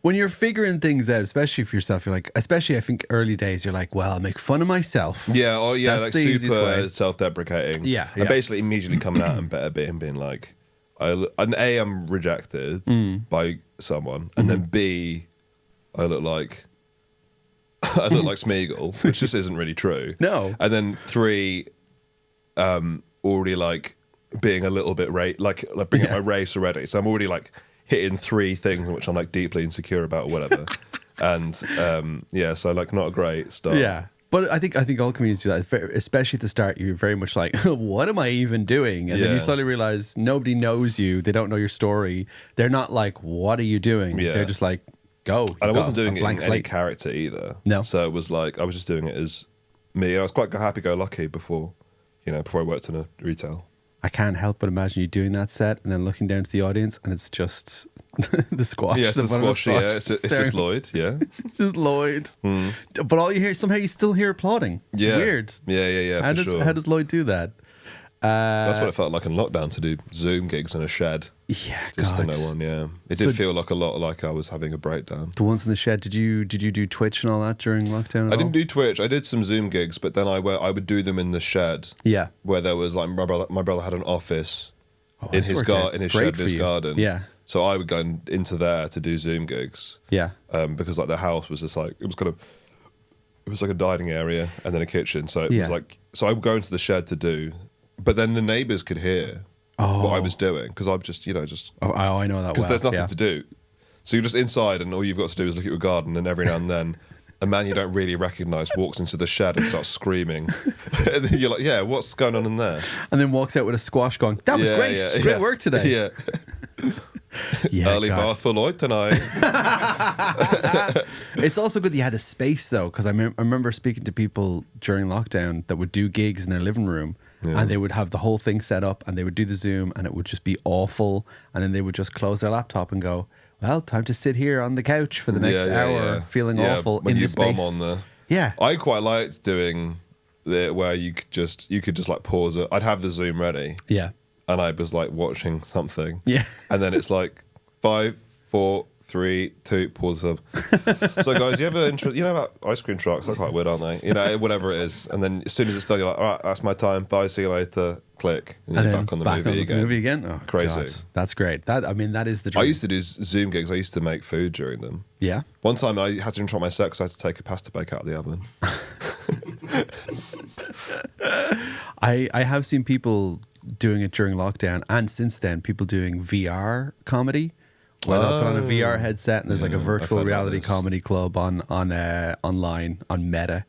Speaker 1: when you're figuring things out, especially for yourself, you're like, especially I think early days, you're like, well, I'll make fun of myself.
Speaker 2: Yeah, oh yeah,
Speaker 1: That's
Speaker 2: like
Speaker 1: the easiest way.
Speaker 2: super self-deprecating.
Speaker 1: Yeah,
Speaker 2: and
Speaker 1: yeah.
Speaker 2: basically immediately coming out and being like, I'm rejected by someone, and then B, I look like Smeagol, which just isn't really true.
Speaker 1: No.
Speaker 2: And then 3, already like being a little bit like bringing up my race already. So I'm already like hitting 3 things in which I'm like deeply insecure about or whatever. And so like not a great start.
Speaker 1: Yeah. But I think all comedians do that, especially at the start. You're very much like, what am I even doing? And then you
Speaker 2: Yeah.
Speaker 1: slowly realize nobody knows you. They don't know your story. They're not like, what are you doing?
Speaker 2: Yeah.
Speaker 1: They're just like, go.
Speaker 2: And I
Speaker 1: You've
Speaker 2: wasn't
Speaker 1: got a
Speaker 2: doing it in
Speaker 1: blank
Speaker 2: any
Speaker 1: slate.
Speaker 2: character either.
Speaker 1: No.
Speaker 2: So it was like, I was just doing it as me. And I was quite happy-go-lucky before I worked in a retail.
Speaker 1: I can't help but imagine you doing that set and then looking down to the audience and it's just the squash.
Speaker 2: Yeah, it's the
Speaker 1: bottom of
Speaker 2: squash, yeah. It's just
Speaker 1: staring.
Speaker 2: Lloyd, yeah.
Speaker 1: It's just Lloyd. But all you hear, somehow you still hear applauding.
Speaker 2: Yeah.
Speaker 1: Weird.
Speaker 2: Yeah,
Speaker 1: How
Speaker 2: for
Speaker 1: does
Speaker 2: sure.
Speaker 1: how does Lloyd do that?
Speaker 2: That's what it felt like in lockdown, to do Zoom gigs in a shed.
Speaker 1: Yeah,
Speaker 2: Just
Speaker 1: God.
Speaker 2: to no one, yeah. It
Speaker 1: So-
Speaker 2: did feel like a lot like I was having a breakdown.
Speaker 1: The ones in the shed. Did you do Twitch and all that during lockdown?
Speaker 2: I didn't do Twitch. I did some Zoom gigs, but then I would do them in the shed.
Speaker 1: Yeah.
Speaker 2: Where there was like my brother had an office in
Speaker 1: that's
Speaker 2: his
Speaker 1: worked out
Speaker 2: in his
Speaker 1: great
Speaker 2: shed
Speaker 1: for
Speaker 2: in his
Speaker 1: you.
Speaker 2: garden.
Speaker 1: Yeah.
Speaker 2: So I would go into there to do Zoom gigs.
Speaker 1: Yeah.
Speaker 2: Because like the house was just like it was like a dining area and then a kitchen. So it
Speaker 1: Yeah.
Speaker 2: was like I would go into the shed to do, but then the neighbours could hear what I was doing because I'm just
Speaker 1: Oh, I know that
Speaker 2: because
Speaker 1: well.
Speaker 2: there's nothing
Speaker 1: yeah.
Speaker 2: to do. So you're just inside and all you've got to do is look at your garden, and every now and then a man you don't really recognise walks into the shed and starts screaming. And then you're like, yeah, what's going on in there?
Speaker 1: And then walks out with a squash going, that was
Speaker 2: Yeah,
Speaker 1: great.
Speaker 2: yeah,
Speaker 1: Great
Speaker 2: yeah.
Speaker 1: work today.
Speaker 2: Yeah.
Speaker 1: Yeah,
Speaker 2: Early
Speaker 1: God.
Speaker 2: bath for Lloyd tonight.
Speaker 1: It's also good that you had a space though, because I remember speaking to people during lockdown that would do gigs in their living room, and they would have the whole thing set up, and they would do the Zoom, and it would just be awful, and then they would just close their laptop and go, "Well, time to sit here on the couch for the next hour, feeling awful
Speaker 2: when
Speaker 1: in
Speaker 2: you
Speaker 1: the space."
Speaker 2: bomb on the.
Speaker 1: Yeah,
Speaker 2: I quite liked doing the where you could just like pause it. I'd have the Zoom ready,
Speaker 1: yeah,
Speaker 2: and I was like watching something.
Speaker 1: Yeah.
Speaker 2: And then it's like 5, 4, 3, 2, pause up. So guys, you ever about ice cream trucks? They're quite weird, aren't they? Whatever it is. And then as soon as it's done, you're like, all right, that's my time. Bye, see you later. Click. And you're
Speaker 1: then
Speaker 2: back on the movie again.
Speaker 1: Oh,
Speaker 2: Crazy.
Speaker 1: God. That's great. That is the dream.
Speaker 2: I used to do Zoom gigs. I used to make food during them.
Speaker 1: Yeah.
Speaker 2: One time I had to interrupt my set because I had to take a pasta bake out of the oven.
Speaker 1: I have seen people doing it during lockdown, and since then, people doing VR comedy. Where they'll put on a VR headset and there's like a
Speaker 2: I've
Speaker 1: virtual
Speaker 2: heard about
Speaker 1: reality
Speaker 2: this.
Speaker 1: comedy club on online on Meta,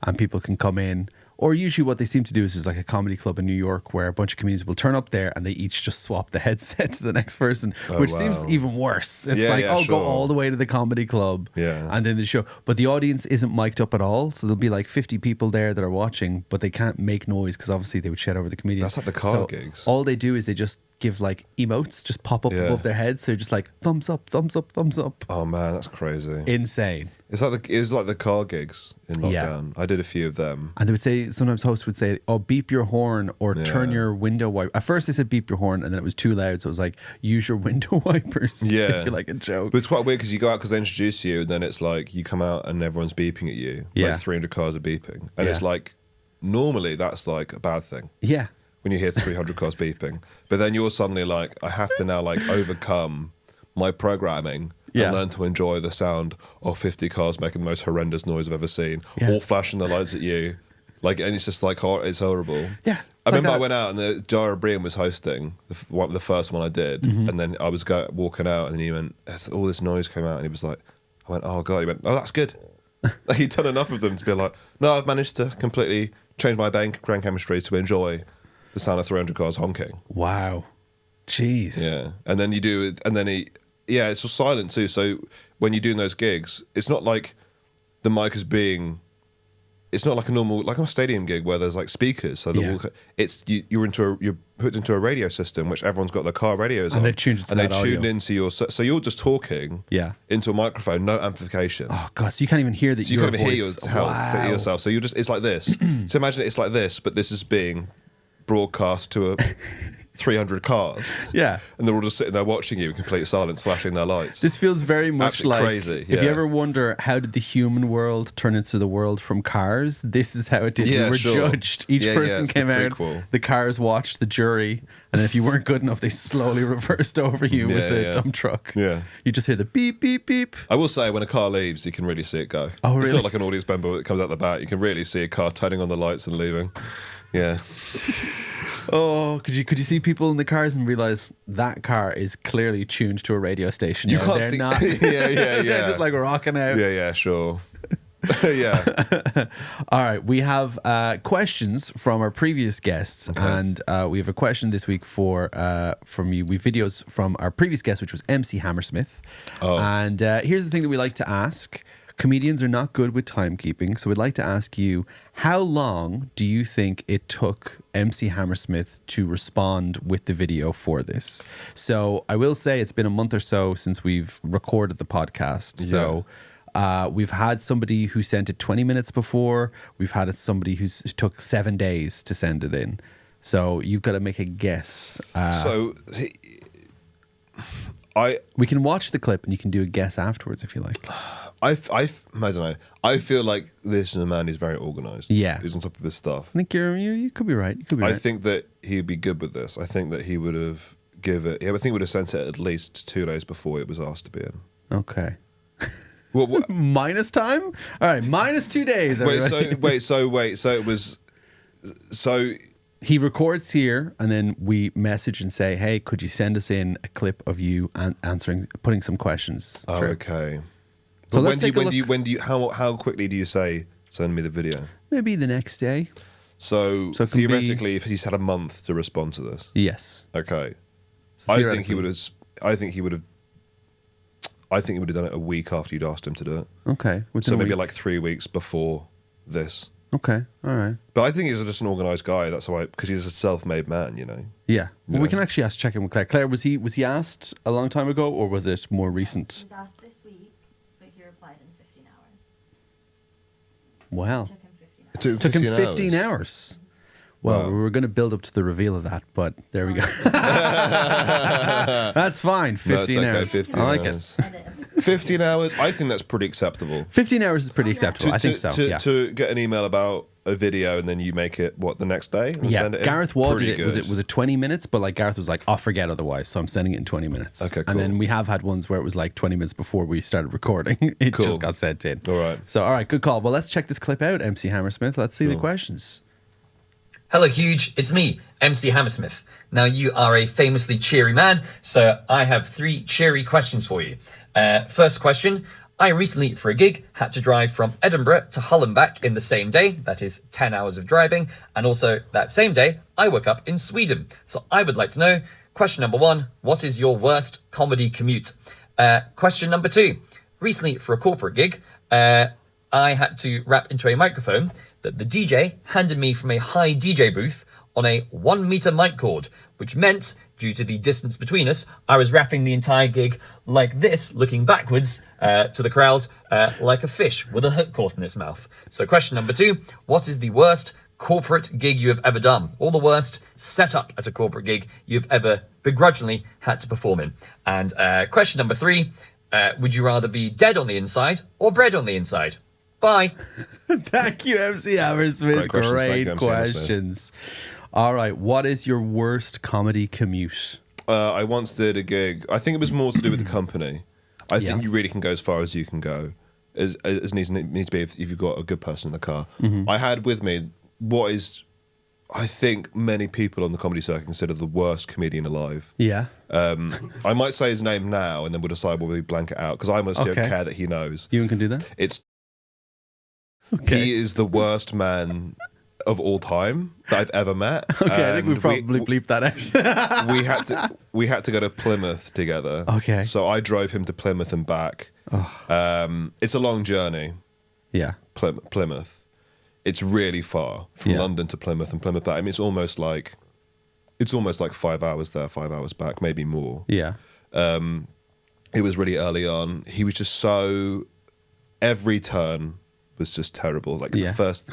Speaker 1: and people can come in. Or usually what they seem to do is there's like a comedy club in New York where a bunch of comedians will turn up there and they each just swap the headset to the next person, which seems
Speaker 2: wow.
Speaker 1: even worse. It's
Speaker 2: Yeah,
Speaker 1: like,
Speaker 2: yeah,
Speaker 1: go
Speaker 2: sure.
Speaker 1: all the way to the comedy club and then the show. But the audience isn't mic'd up at all. So there'll be like 50 people there that are watching, but they can't make noise because obviously they would shout over the comedians.
Speaker 2: That's like the car gigs.
Speaker 1: All they do is they just give like emotes, just pop up
Speaker 2: Yeah.
Speaker 1: above their heads. So you're just like, thumbs up, thumbs up, thumbs up.
Speaker 2: Oh man, that's crazy.
Speaker 1: Insane.
Speaker 2: It was like the car gigs in lockdown. I did a few of them.
Speaker 1: And they would say, sometimes hosts would say, oh, beep your horn or turn your window wiper. At first they said beep your horn and then it was too loud. So it was like, use your window wipers.
Speaker 2: Yeah.
Speaker 1: It'd be like a joke.
Speaker 2: But it's quite weird because you go out because they introduce you and then it's like you come out and everyone's beeping at you.
Speaker 1: Yeah.
Speaker 2: Like 300 cars are beeping. And it's like, normally that's like a bad thing.
Speaker 1: Yeah.
Speaker 2: When you hear 300 cars beeping. But then you're suddenly like, I have to now like overcome my programming and learn to enjoy the sound of 50 cars making the most horrendous noise I've ever seen, all flashing the lights at you. Like, and it's just like, it's horrible.
Speaker 1: Yeah.
Speaker 2: I remember I went out and the Jara Bream was hosting the first one I did. And then I was walking out and he went, all this noise came out and he was like, I went, oh God. He went, oh, that's good. Like he'd done enough of them to be like, no, I've managed to completely change my brain chemistry to enjoy the sound of 300 cars honking.
Speaker 1: Wow. Jeez.
Speaker 2: Yeah. And then you do it, and then it's just silent too. So when you're doing those gigs, it's not like the mic is being, it's not like a normal, like on a stadium gig where there's like speakers. So you're put into a radio system, which everyone's got their car radios on.
Speaker 1: And they've tuned into that audio.
Speaker 2: Into your, so you're just talking into a microphone, no amplification.
Speaker 1: Oh God, so you can't even hear that.
Speaker 2: So you can't even hear yourself. So it's like this. So imagine it's like this, but this is being broadcast to a 300 cars.
Speaker 1: Yeah.
Speaker 2: And they're all just sitting there watching you in complete silence, flashing their lights.
Speaker 1: This feels very much
Speaker 2: absolutely
Speaker 1: like
Speaker 2: crazy.
Speaker 1: If you ever wonder how did the human world turn into the world from Cars, this is how it did. We were judged. Each person came out, the cars watched, the jury, and if you weren't good enough, they slowly reversed over you with a dump truck.
Speaker 2: Yeah.
Speaker 1: You just hear the beep, beep, beep.
Speaker 2: I will say, when a car leaves, you can really see it go.
Speaker 1: Oh, really?
Speaker 2: It's not like an audience member that comes out the back. You can really see a car turning on the lights and leaving. Yeah.
Speaker 1: Oh, could you see people in the cars and realize that car is clearly tuned to a radio station?
Speaker 2: You can't see.
Speaker 1: Not.
Speaker 2: Yeah.
Speaker 1: They're just like rocking out.
Speaker 2: Yeah, sure. Yeah.
Speaker 1: All right, we have questions from our previous guests, and we have a question this week from you. We have videos from our previous guest, which was MC Hammersmith. And here's the thing that we like to ask. Comedians are not good with timekeeping, so we'd like to ask you, how long do you think it took MC Hammersmith to respond with the video for this? So I will say it's been a month or so since we've recorded the podcast. So we've had somebody who sent it 20 minutes before. We've had somebody who took 7 days to send it in. So you've got to make a guess. We can watch the clip and you can do a guess afterwards if you like.
Speaker 2: I don't know. I feel like this is a man who's very organised.
Speaker 1: Yeah.
Speaker 2: Who's on top of his stuff.
Speaker 1: I think you could be right.
Speaker 2: I think that he'd be good with this. I think that he would have I think he would have sent it at least 2 days before it was asked to be in.
Speaker 1: Okay.
Speaker 2: What?
Speaker 1: Minus time? All right, minus 2 days. Everybody.
Speaker 2: So
Speaker 1: he records here, and then we message and say, "Hey, could you send us in a clip of you putting some questions?"
Speaker 2: Oh, okay.
Speaker 1: So
Speaker 2: how quickly do you say send me the video?
Speaker 1: Maybe the next day.
Speaker 2: So theoretically, if he's had a month to respond to this,
Speaker 1: yes.
Speaker 2: Okay.
Speaker 1: So
Speaker 2: I think he would have done it a week after you'd asked him to do it.
Speaker 1: Okay.
Speaker 2: So maybe like 3 weeks before this.
Speaker 1: Okay. All right.
Speaker 2: But I think he's just an organised guy. That's why, because he's a self-made man, you know.
Speaker 1: Yeah. Well, we can actually check in with Claire. Claire, was he asked a long time ago, or was it more recent?
Speaker 4: He was asked this week, but he replied in 15 hours.
Speaker 1: Wow.
Speaker 4: It took him 15 hours.
Speaker 1: Took him 15 hours. Well, we were going to build up to the reveal of that, but there we go. That's fine. 15 hours.
Speaker 2: 15
Speaker 1: I like
Speaker 2: hours. it. 15 hours. I think that's pretty acceptable.
Speaker 1: 15 hours is pretty acceptable. I think so.
Speaker 2: To get an email about a video and then you make it the next day? And send it
Speaker 1: Gareth Wall did it. Was it 20 minutes? But like Gareth was like, I'll forget otherwise, so I'm sending it in 20 minutes.
Speaker 2: Okay, cool.
Speaker 1: And then we have had ones where it was like 20 minutes before we started recording. It just got sent in.
Speaker 2: All right.
Speaker 1: So, all right, good call. Well, let's check this clip out, MC Hammersmith. Let's see the questions.
Speaker 5: Hello, Huge. It's me, MC Hammersmith. Now, you are a famously cheery man, so I have 3 cheery questions for you. First question. I recently, for a gig, had to drive from Edinburgh to Hull and back in the same day. That is 10 hours of driving. And also, that same day, I woke up in Sweden. So I would like to know, question number 1, what is your worst comedy commute? Question number 2. Recently, for a corporate gig, I had to rap into a microphone that the DJ handed me from a high DJ booth on a 1 meter mic cord, which meant Due to the distance between us, I was rapping the entire gig like this, looking backwards to the crowd like a fish with a hook caught in its mouth. So question number 2, what is the worst corporate gig you have ever done, or the worst setup at a corporate gig you've ever begrudgingly had to perform in? And question number 3, would you rather be dead on the inside or bread on the inside? Bye.
Speaker 1: Thank you, MC Hammersmith.
Speaker 2: Great questions. Thank
Speaker 1: Great
Speaker 2: you, MC
Speaker 1: questions. All right, what is your worst comedy commute?
Speaker 2: I once did a gig. I think it was more to do with the company. I think you really can go as far as you can go, as needs to be if you've got a good person in the car. I had with me what is, I think, many people on the comedy circuit consider the worst comedian alive.
Speaker 1: Yeah.
Speaker 2: I might say his name now, and then we'll decide whether we blank it out, because I almost don't care that he knows.
Speaker 1: You can do that?
Speaker 2: It's He is the worst man of all time that I've ever met.
Speaker 1: Okay, I think we probably bleeped that out.
Speaker 2: we had to go to Plymouth together.
Speaker 1: Okay.
Speaker 2: So I drove him to Plymouth and back. It's a long journey.
Speaker 1: Yeah.
Speaker 2: Plymouth. It's really far from London to Plymouth and Plymouth back. I mean, it's almost like 5 hours there, 5 hours back, maybe more.
Speaker 1: Yeah.
Speaker 2: It was really early on. He was just so, every turn was just terrible. Like the first,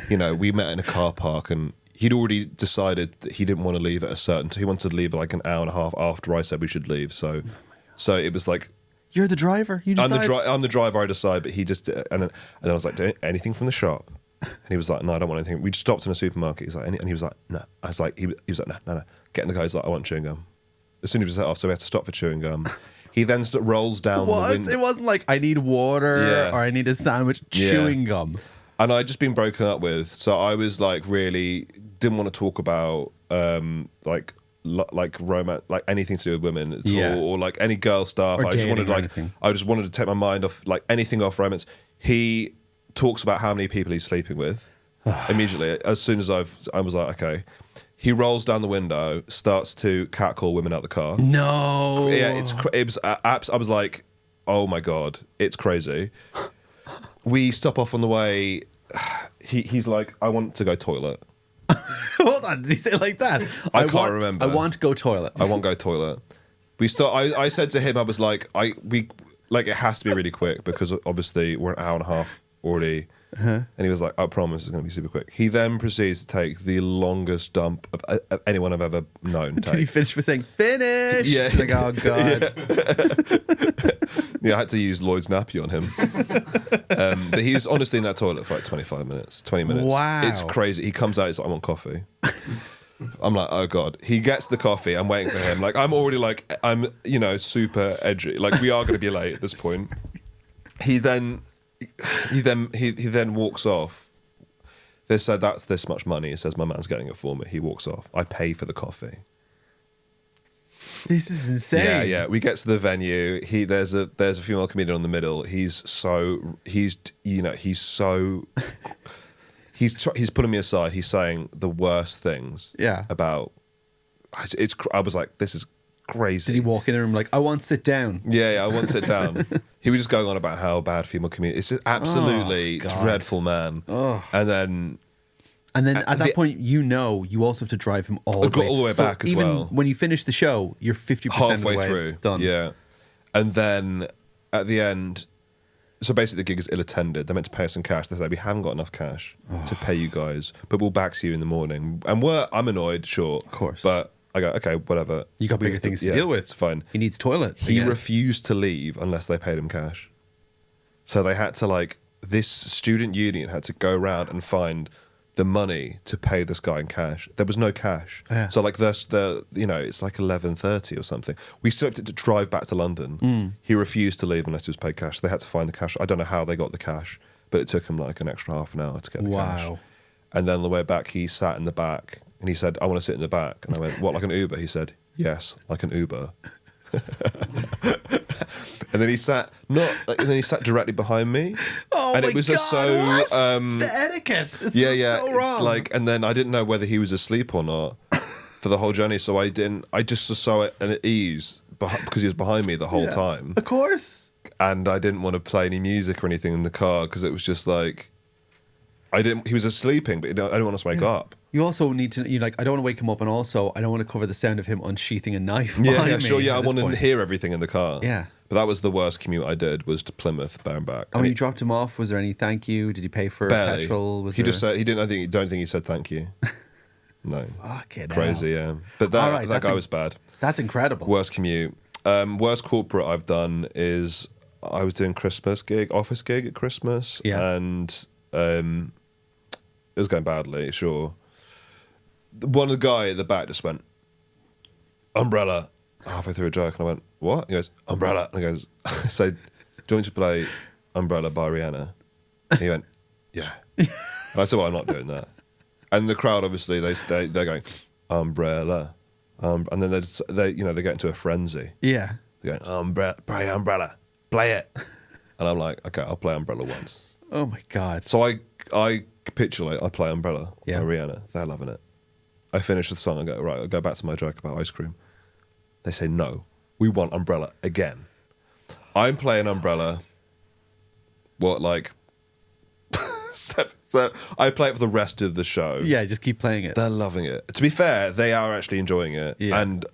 Speaker 2: we met in a car park, and he'd already decided that he didn't want to leave at a certain time. He wanted to leave like an hour and a half after I said we should leave. So it was like,
Speaker 1: you're the driver. You decide.
Speaker 2: I'm the driver. I decide, but he just and then I was like, "Do anything from the shop?" And he was like, "No, I don't want anything." We just stopped in a supermarket. He's like, and he was like, "No." I was like, he was like, "No." Get in the car. He's like, "I want chewing gum." As soon as we set off, so we had to stop for chewing gum. He then rolls down the window.
Speaker 1: It wasn't like I need water or I need a sandwich. Chewing gum.
Speaker 2: And I'd just been broken up with, so I was like really didn't want to talk about like romance, like anything to do with women at all, or like any girl stuff. I just wanted to take my mind off like anything off romance. He talks about how many people he's sleeping with immediately. As soon as I was like, okay. He rolls down the window, starts to catcall women out the car.
Speaker 1: No.
Speaker 2: Yeah, I was like, oh my God, it's crazy. We stop off on the way. He's like, I want to go toilet.
Speaker 1: Hold on, did he say it like that?
Speaker 2: I can't remember.
Speaker 1: I want to go toilet.
Speaker 2: I want to go toilet. I said to him, I was like, it has to be really quick, because obviously we're an hour and a half already. And he was like, I promise it's going to be super quick. He then proceeds to take the longest dump of anyone I've ever known.
Speaker 1: Did he finish with saying, finish?
Speaker 2: Yeah.
Speaker 1: Like, oh, God.
Speaker 2: Yeah, I had to use Lloyd's nappy on him. But he's honestly in that toilet for like 25 minutes, 20 minutes.
Speaker 1: Wow.
Speaker 2: It's crazy. He comes out, he's like, I want coffee. I'm like, oh God. He gets the coffee. I'm waiting for him. Like, I'm already like, I'm, super edgy. Like, we are going to be late at this point. He then walks off. They said that's this much money. He says my man's getting it for me. He walks off. I pay for the coffee.
Speaker 1: This is insane.
Speaker 2: Yeah. We get to the venue. There's a female comedian in the middle. He's putting me aside. He's saying the worst things.
Speaker 1: Yeah.
Speaker 2: About I was like, this is crazy.
Speaker 1: Did he walk in the room like, I want to sit down?
Speaker 2: Yeah, I want to sit down. He was just going on about how bad female community. It's just absolutely dreadful, man. Oh. And then
Speaker 1: at that point, you also have to drive him all the way
Speaker 2: back as well.
Speaker 1: When you finish the show, you're 50%
Speaker 2: halfway
Speaker 1: of the way
Speaker 2: through.
Speaker 1: Done.
Speaker 2: Yeah. And then at the end, so basically the gig is ill-attended. They're meant to pay us in cash. They say, we haven't got enough cash to pay you guys, but we'll back you in the morning. And I'm annoyed, sure.
Speaker 1: Of course.
Speaker 2: But I go, okay, whatever.
Speaker 1: You got bigger things to deal with.
Speaker 2: It's fine.
Speaker 1: He needs toilet.
Speaker 2: He refused to leave unless they paid him cash. So they had to this student union had to go around and find the money to pay this guy in cash. There was no cash.
Speaker 1: Yeah.
Speaker 2: So it's like 11:30 or something. We still had to drive back to London. He refused to leave unless he was paid cash. They had to find the cash. I don't know how they got the cash, but it took him like an extra half an hour to get the cash.
Speaker 1: Wow.
Speaker 2: And then on the way back, he sat in the back and he said, I want to sit in the back. And I went, what, like an Uber? He said, yes, like an Uber. And then he sat directly behind me.
Speaker 1: Oh,
Speaker 2: and
Speaker 1: my
Speaker 2: it was
Speaker 1: God,
Speaker 2: just so
Speaker 1: what? The etiquette. It's so wrong.
Speaker 2: It's and then I didn't know whether he was asleep or not for the whole journey. So I just saw it at ease because he was behind me the whole time.
Speaker 1: Of course.
Speaker 2: And I didn't want to play any music or anything in the car because it was just like, I didn't. He was sleeping, but I didn't want us to wake up.
Speaker 1: You also need to, I don't want to wake him up, and also I don't want to cover the sound of him unsheathing a knife.
Speaker 2: Yeah, sure.
Speaker 1: Me
Speaker 2: I wanted to hear everything in the car.
Speaker 1: Yeah.
Speaker 2: But that was the worst commute I did, was to Plymouth, there and back.
Speaker 1: And when you dropped him off, was there any thank you? Did he pay for
Speaker 2: barely.
Speaker 1: petrol? Was
Speaker 2: he
Speaker 1: there...
Speaker 2: just said he didn't. Don't think he said thank you. No.
Speaker 1: Fucking
Speaker 2: Crazy,
Speaker 1: hell.
Speaker 2: yeah. But that guy was bad.
Speaker 1: That's incredible.
Speaker 2: Worst commute. Worst corporate I've done is I was doing office gig at Christmas, and it was going badly. Sure. One of the guy at the back just went, umbrella, halfway through a joke, and I went, what? He goes, umbrella. And he goes, so, do you want me to play Umbrella by Rihanna? And he went, yeah. And I said, well, I'm not doing that. And the crowd, obviously, they're going, umbrella. And then they get into a frenzy.
Speaker 1: Yeah.
Speaker 2: They're going, umbrella, play it. And I'm like, okay, I'll play Umbrella once.
Speaker 1: Oh my God.
Speaker 2: So I capitulate, I play Umbrella by Rihanna. They're loving it. I finish the song, I go, right, I'll go back to my joke about ice cream. They say, no, we want Umbrella again. I'm playing Umbrella, so I play it for the rest of the show.
Speaker 1: Yeah, just keep playing it.
Speaker 2: They're loving it. To be fair, they are actually enjoying it. Yeah. And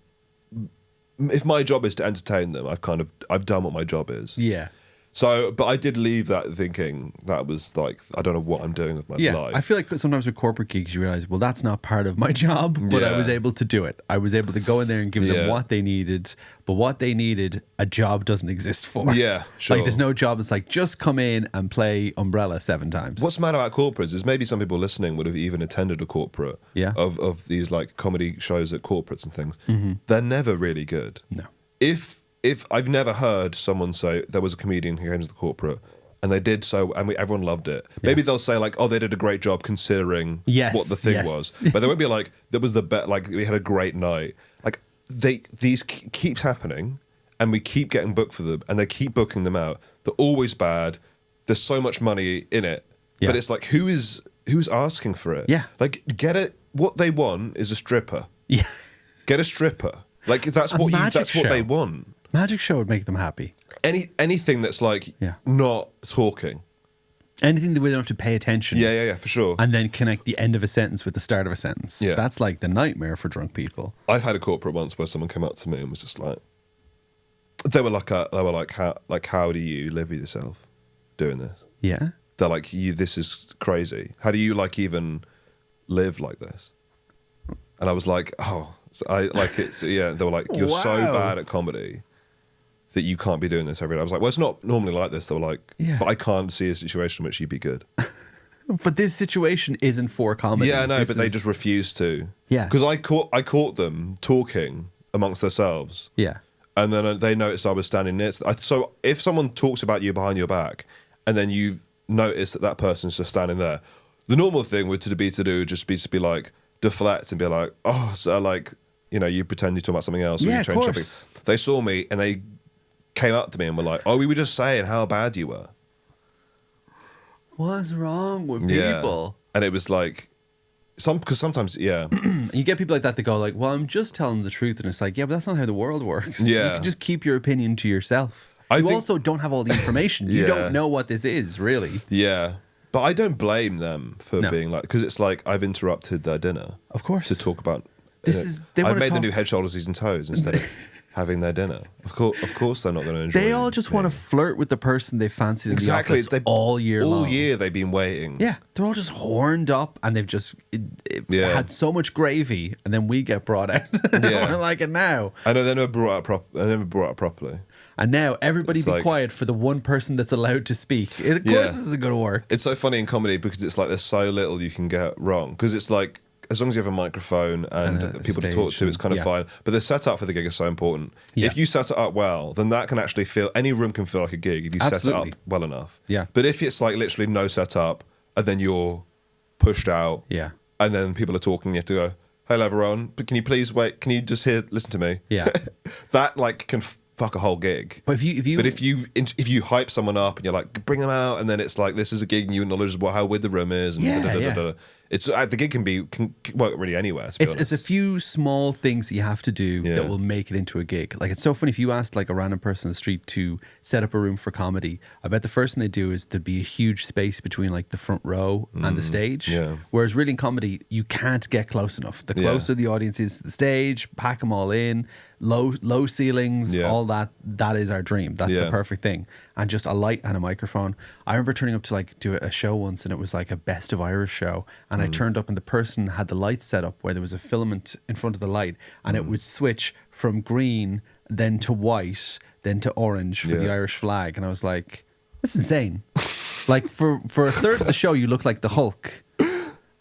Speaker 2: if my job is to entertain them, I've done what my job is.
Speaker 1: Yeah.
Speaker 2: So, but I did leave that thinking that was like, I don't know what I'm doing with my life.
Speaker 1: I feel like sometimes with corporate gigs, you realize, well, that's not part of my job, but I was able to do it. I was able to go in there and give them what they needed, but what they needed, a job doesn't exist for.
Speaker 2: Yeah, sure.
Speaker 1: Like, there's no job that's like, just come in and play Umbrella 7 times.
Speaker 2: What's mad about corporates is maybe some people listening would have even attended a corporate of these like comedy shows at corporates and things. Mm-hmm. They're never really good.
Speaker 1: No.
Speaker 2: If I've never heard someone say there was a comedian who came to the corporate and they did so, and everyone loved it. Yeah. Maybe they'll say like, oh, they did a great job considering what the thing was. But they won't be like, that was the bet. Like, we had a great night. Like, these keeps happening, and we keep getting booked for them, and they keep booking them out. They're always bad. There's so much money in it, but it's like, who's asking for it?
Speaker 1: Yeah,
Speaker 2: like, get it. What they want is a stripper.
Speaker 1: Yeah,
Speaker 2: get a stripper. Like, that's what they want.
Speaker 1: Magic show would make them happy.
Speaker 2: Anything that's like not talking.
Speaker 1: Anything that we don't have to pay attention.
Speaker 2: Yeah, for sure.
Speaker 1: And then connect the end of a sentence with the start of a sentence.
Speaker 2: Yeah.
Speaker 1: That's like the nightmare for drunk people.
Speaker 2: I've had a corporate once where someone came up to me and was just like, how do you live with yourself doing this?
Speaker 1: Yeah.
Speaker 2: They're like, this is crazy. How do you like even live like this? And I was like, oh, they were like, you're so bad at comedy that you can't be doing this every day. I was like, well, it's not normally like this. They were like, but I can't see a situation in which you'd be good.
Speaker 1: But this situation isn't for comedy.
Speaker 2: Yeah, no, but they just refuse to.
Speaker 1: Yeah.
Speaker 2: Because I caught them talking amongst themselves.
Speaker 1: Yeah.
Speaker 2: And then they noticed I was standing near. So if someone talks about you behind your back and then you notice that person's just standing there, the normal thing would be to be like, deflect and be like, oh, so like, you pretend you talk about something else. Or you change something. They saw me and they came up to me and were like, oh, we were just saying how bad you were.
Speaker 1: What's wrong with people?
Speaker 2: And it was like, because sometimes,
Speaker 1: you get people like that go like, well, I'm just telling the truth. And it's like, yeah, but that's not how the world works.
Speaker 2: Yeah.
Speaker 1: You can just keep your opinion to yourself. You also don't have all the information. You don't know what this is, really.
Speaker 2: Yeah. But I don't blame them for being like, because it's like I've interrupted their dinner.
Speaker 1: Of course.
Speaker 2: To talk about.
Speaker 1: I've
Speaker 2: made them do head, shoulders, knees and toes instead of having their dinner. Of course they're not going to enjoy it.
Speaker 1: They all just want to flirt with the person they fancied in the office all year long.
Speaker 2: All year they've been waiting.
Speaker 1: Yeah, they're all just horned up and they've just had so much gravy, and then we get brought out. We're like it now.
Speaker 2: I know they never brought it properly.
Speaker 1: And now everybody be quiet for the one person that's allowed to speak. Of course this isn't going to work.
Speaker 2: It's so funny in comedy because it's like there's so little you can get wrong. Because it's like, as long as you have a microphone and people to talk to, it's kind of fine. But the setup for the gig is so important. Yeah. If you set it up well, then that can actually any room can feel like a gig if you set it up well enough.
Speaker 1: Yeah.
Speaker 2: But if it's like literally no setup and then you're pushed out, and then people are talking, you have to go, hello everyone, but can you please wait? Can you just listen to me?
Speaker 1: Yeah.
Speaker 2: That like can fuck a whole gig.
Speaker 1: But if
Speaker 2: you hype someone up and you're like, bring them out, and then it's like, this is a gig and you acknowledge how weird the room is, and It's the gig can work really anywhere. To be
Speaker 1: It's a few small things that you have to do that will make it into a gig. Like, it's so funny if you asked like a random person on the street to set up a room for comedy. I bet the first thing they do is there'd be a huge space between like the front row and the stage.
Speaker 2: Yeah.
Speaker 1: Whereas really in comedy, you can't get close enough. The closer the audience is to the stage, pack them all in, low ceilings, all that. That is our dream. That's the perfect thing. And just a light and a microphone. I remember turning up to like do a show once, and it was like a Best of Irish show. And I turned up, and the person had the light set up where there was a filament in front of the light, and it would switch from green, then to white, then to orange for the Irish flag. And I was like, that's insane. Like for a third of the show, you look like the Hulk.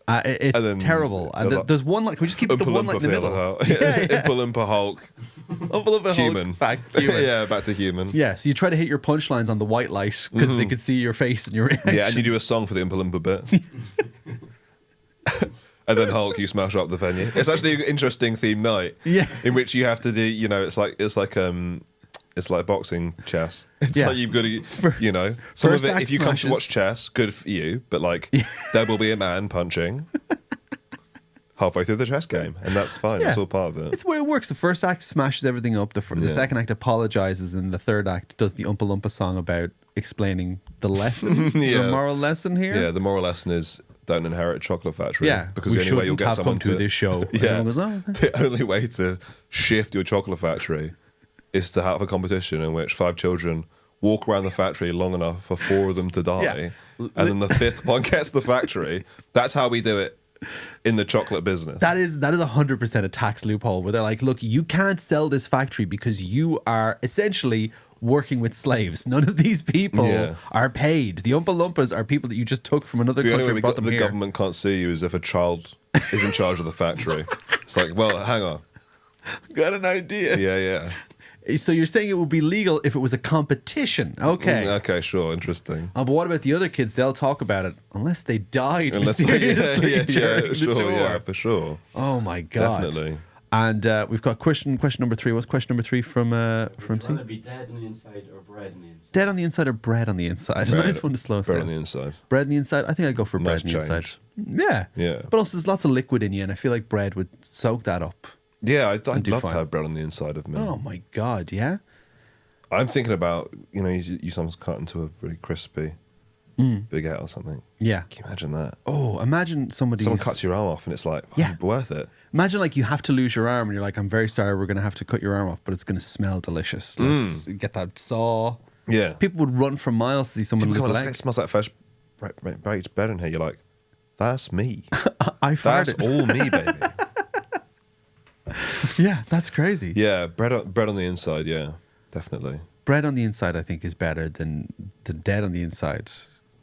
Speaker 1: It's terrible. There's one light. Can we just keep the one light in the middle?
Speaker 2: Oompa Loompa Hulk.
Speaker 1: Oompa Loompa
Speaker 2: Human.
Speaker 1: Hulk. Back human.
Speaker 2: Yeah, back to human.
Speaker 1: Yeah, so you try to hit your punchlines on the white light because they could see your face and your reactions.
Speaker 2: Yeah, and you do a song for the Oompa Loompa bit. And then Hulk, you smash up the venue. It's actually an interesting theme night.
Speaker 1: Yeah.
Speaker 2: In which you have to do, it's like boxing chess. It's like you've got to, some of it, if you come to watch chess, good for you, but like there will be a man punching halfway through the chess game, and that's fine. It's all part of it.
Speaker 1: It's the way it works. The first act smashes everything up. The second act apologizes, and the third act does the Oompa Loompa song about explaining the lesson. The moral lesson here.
Speaker 2: Yeah, the moral lesson is don't inherit a chocolate factory.
Speaker 1: Yeah,
Speaker 2: because the only way you'll get someone
Speaker 1: to this show.
Speaker 2: Yeah,
Speaker 1: goes,
Speaker 2: the only way to shift your chocolate factory is to have a competition in which 5 children walk around the factory long enough for 4 of them to die, and then the 5th one gets the factory. That's how we do it in the chocolate business. That is
Speaker 1: 100% a tax loophole where they're like, look, you can't sell this factory because you are essentially working with slaves. None of these people are paid. The Oompa Loompas are people that you just took from another country and brought them here.
Speaker 2: The government can't sue you is if a child is in charge of the factory. It's like, well, hang on.
Speaker 1: Got an idea.
Speaker 2: Yeah.
Speaker 1: So you're saying it would be legal if it was a competition? Okay.
Speaker 2: Okay, sure, interesting.
Speaker 1: But what about the other kids? They'll talk about it unless they died
Speaker 2: mysteriously
Speaker 1: during the tour.
Speaker 2: Yeah, for sure.
Speaker 1: Oh my god!
Speaker 2: Definitely.
Speaker 1: And we've got question number 3. What's question number 3 from
Speaker 3: Would
Speaker 1: C?
Speaker 3: rather be dead on the inside or bread on the inside?
Speaker 1: Dead on the inside or bread on the inside?
Speaker 2: Bread,
Speaker 1: Nice one to slow us
Speaker 2: bread
Speaker 1: down.
Speaker 2: on the inside.
Speaker 1: Bread on the inside. I think I'd go for bread
Speaker 2: Nice
Speaker 1: on the inside.
Speaker 2: change.
Speaker 1: Yeah. But also, there's lots of liquid in you, and I feel like bread would soak that up.
Speaker 2: Yeah, I'd love
Speaker 1: fine.
Speaker 2: to have bread on the inside of me.
Speaker 1: Oh my god! Yeah.
Speaker 2: I'm thinking about, you sometimes cut into a really crispy baguette or something.
Speaker 1: Yeah.
Speaker 2: Can you imagine that?
Speaker 1: Oh, imagine someone
Speaker 2: cuts your arm off and it's like, worth it.
Speaker 1: Imagine like you have to lose your arm and you're like, I'm very sorry, we're going to have to cut your arm off, but it's going to smell delicious. Let's get that saw.
Speaker 2: Yeah.
Speaker 1: People would run for miles to see someone lose a leg.
Speaker 2: It smells like fresh baked bread in here. You're like, that's me.
Speaker 1: I farted.
Speaker 2: That's all me, baby.
Speaker 1: Yeah, that's crazy.
Speaker 2: Yeah, bread on the inside, yeah. Definitely.
Speaker 1: Bread on the inside, I think, is better than dead on the inside.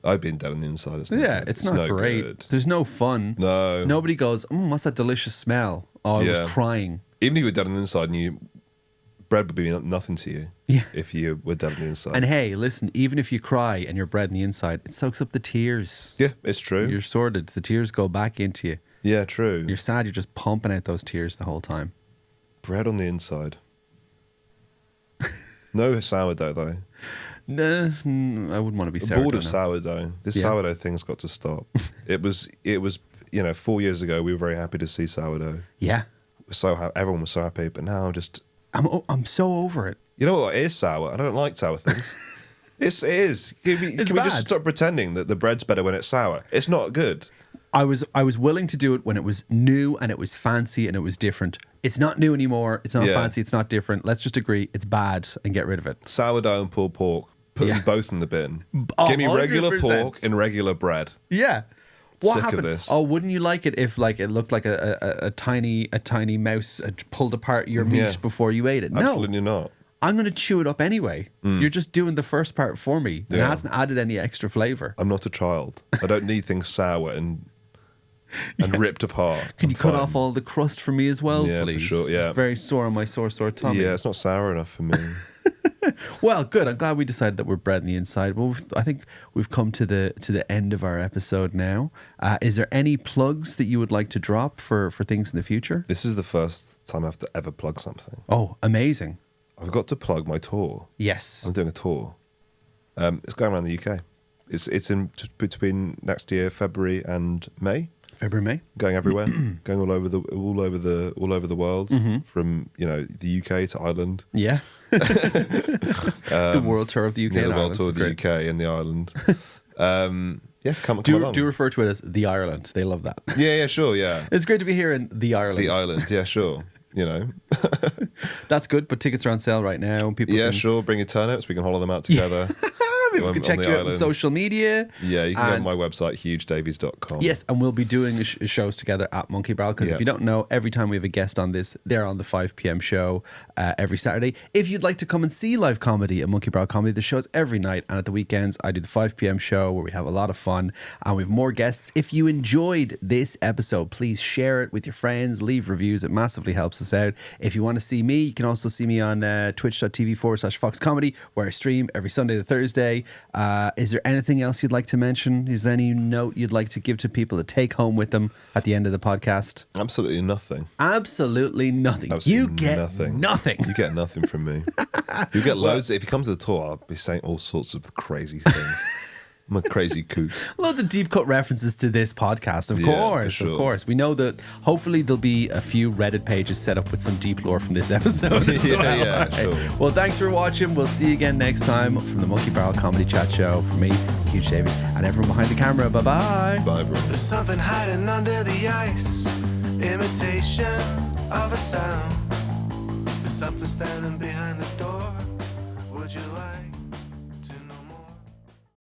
Speaker 2: I've been dead on the inside. It's
Speaker 1: not
Speaker 2: no
Speaker 1: great.
Speaker 2: Good.
Speaker 1: There's no fun.
Speaker 2: No.
Speaker 1: Nobody goes, what's that delicious smell? Oh, I was crying.
Speaker 2: Even if you were dead on the inside bread would be nothing to you if you were dead on the inside.
Speaker 1: And hey, listen, even if you cry and you're bread on the inside, it soaks up the tears.
Speaker 2: Yeah, it's true.
Speaker 1: You're sorted. The tears go back into you.
Speaker 2: Yeah, true.
Speaker 1: You're sad. You're just pumping out those tears the whole time.
Speaker 2: Bread on the inside. No sourdough though.
Speaker 1: Nah, I wouldn't want to be sourdough.
Speaker 2: Bored of sourdough. This sourdough thing's got to stop. It was 4 years ago we were very happy to see sourdough.
Speaker 1: Yeah.
Speaker 2: Everyone was so happy, but now
Speaker 1: I'm so over it.
Speaker 2: You know what? It is sour. I don't like sour things. It is. Can we just stop pretending that the bread's better when it's sour? It's not good.
Speaker 1: I was willing to do it when it was new and it was fancy and it was different. It's not new anymore. It's not fancy. It's not different. Let's just agree it's bad and get rid of it.
Speaker 2: Sourdough and pulled pork. Put them both in the bin. Give me
Speaker 1: 100%.
Speaker 2: regular pork and regular bread.
Speaker 1: Yeah. What
Speaker 2: Sick
Speaker 1: happened?
Speaker 2: of this.
Speaker 1: Oh, wouldn't you like it if like it looked like a tiny mouse had pulled apart your meat before you ate it? No.
Speaker 2: Absolutely not.
Speaker 1: I'm going to chew it up anyway. You're just doing the first part for me. It hasn't added any extra flavor.
Speaker 2: I'm not a child. I don't need things sour and ripped apart.
Speaker 1: Can you cut off all the crust for me as well,
Speaker 2: Yeah,
Speaker 1: please?
Speaker 2: for sure, yeah.
Speaker 1: It's very sore on my sore tummy.
Speaker 2: Yeah, it's not sour enough for me.
Speaker 1: Well, good. I'm glad we decided that we're bread on the inside. Well, I think we've come to the end of our episode now. Is there any plugs that you would like to drop for things in the future?
Speaker 2: This is the first time I have to ever plug something.
Speaker 1: Oh, amazing.
Speaker 2: I've got to plug my tour.
Speaker 1: Yes.
Speaker 2: I'm doing a tour. It's going around the UK. It's in between next year, February and May.
Speaker 1: February, May.
Speaker 2: Going everywhere, going all over the world, from the UK to Ireland.
Speaker 1: Yeah. The world tour of the UK.
Speaker 2: Yeah,
Speaker 1: and
Speaker 2: the world
Speaker 1: Ireland.
Speaker 2: tour of the
Speaker 1: Great.
Speaker 2: UK and the Ireland. Yeah, come along.
Speaker 1: Do refer to it as the Ireland. They love that.
Speaker 2: Yeah, sure, yeah.
Speaker 1: It's great to be here in the Ireland.
Speaker 2: The island, yeah, sure.
Speaker 1: That's good, but tickets are on sale right now. People
Speaker 2: Yeah,
Speaker 1: can,
Speaker 2: sure. Bring your turnips. We can hollow them out together.
Speaker 1: people can check
Speaker 2: on
Speaker 1: you
Speaker 2: the
Speaker 1: out on
Speaker 2: island.
Speaker 1: social media.
Speaker 2: Yeah, you can go on
Speaker 1: And-
Speaker 2: my website, hugedavies.com.
Speaker 1: Yes, and we'll be doing shows together at Monkey Barrel because
Speaker 2: Yeah.
Speaker 1: if you don't know, every time we have a guest on this, they're on the 5 p.m. show every Saturday. If you'd like to come and see live comedy at Monkey Barrel Comedy, the show's every night, and at the weekends, I do the 5 p.m. show where we have a lot of fun and we have more guests. If you enjoyed this episode, please share it with your friends, leave reviews. It massively helps us out. If you want to see me, you can also see me on twitch.tv/Fox Comedy, where I stream every Sunday to Thursday. Is there anything else you'd like to mention? Is there any note you'd like to give to people to take home with them at the end of the podcast?
Speaker 2: Absolutely nothing.
Speaker 1: Absolutely nothing.
Speaker 2: Absolutely
Speaker 1: You get nothing.
Speaker 2: You get nothing from me. You get loads. If you come to the tour, I'll be saying all sorts of crazy things. I'm a crazy kook.
Speaker 1: Loads of deep cut references to this podcast, of
Speaker 2: Yeah,
Speaker 1: course,
Speaker 2: for sure.
Speaker 1: of course. We know that hopefully there'll be a few Reddit pages set up with some deep lore from this episode. as
Speaker 2: Yeah,
Speaker 1: well.
Speaker 2: yeah,
Speaker 1: All right.
Speaker 2: sure.
Speaker 1: Well, thanks for watching. We'll see you again next time from the Monkey Barrel Comedy Chat Show. For me, Huge Davies, and everyone behind the camera. Bye bye.
Speaker 2: Bye, everyone.
Speaker 6: There's something hiding under the ice, imitation of a sound. There's something standing behind the door.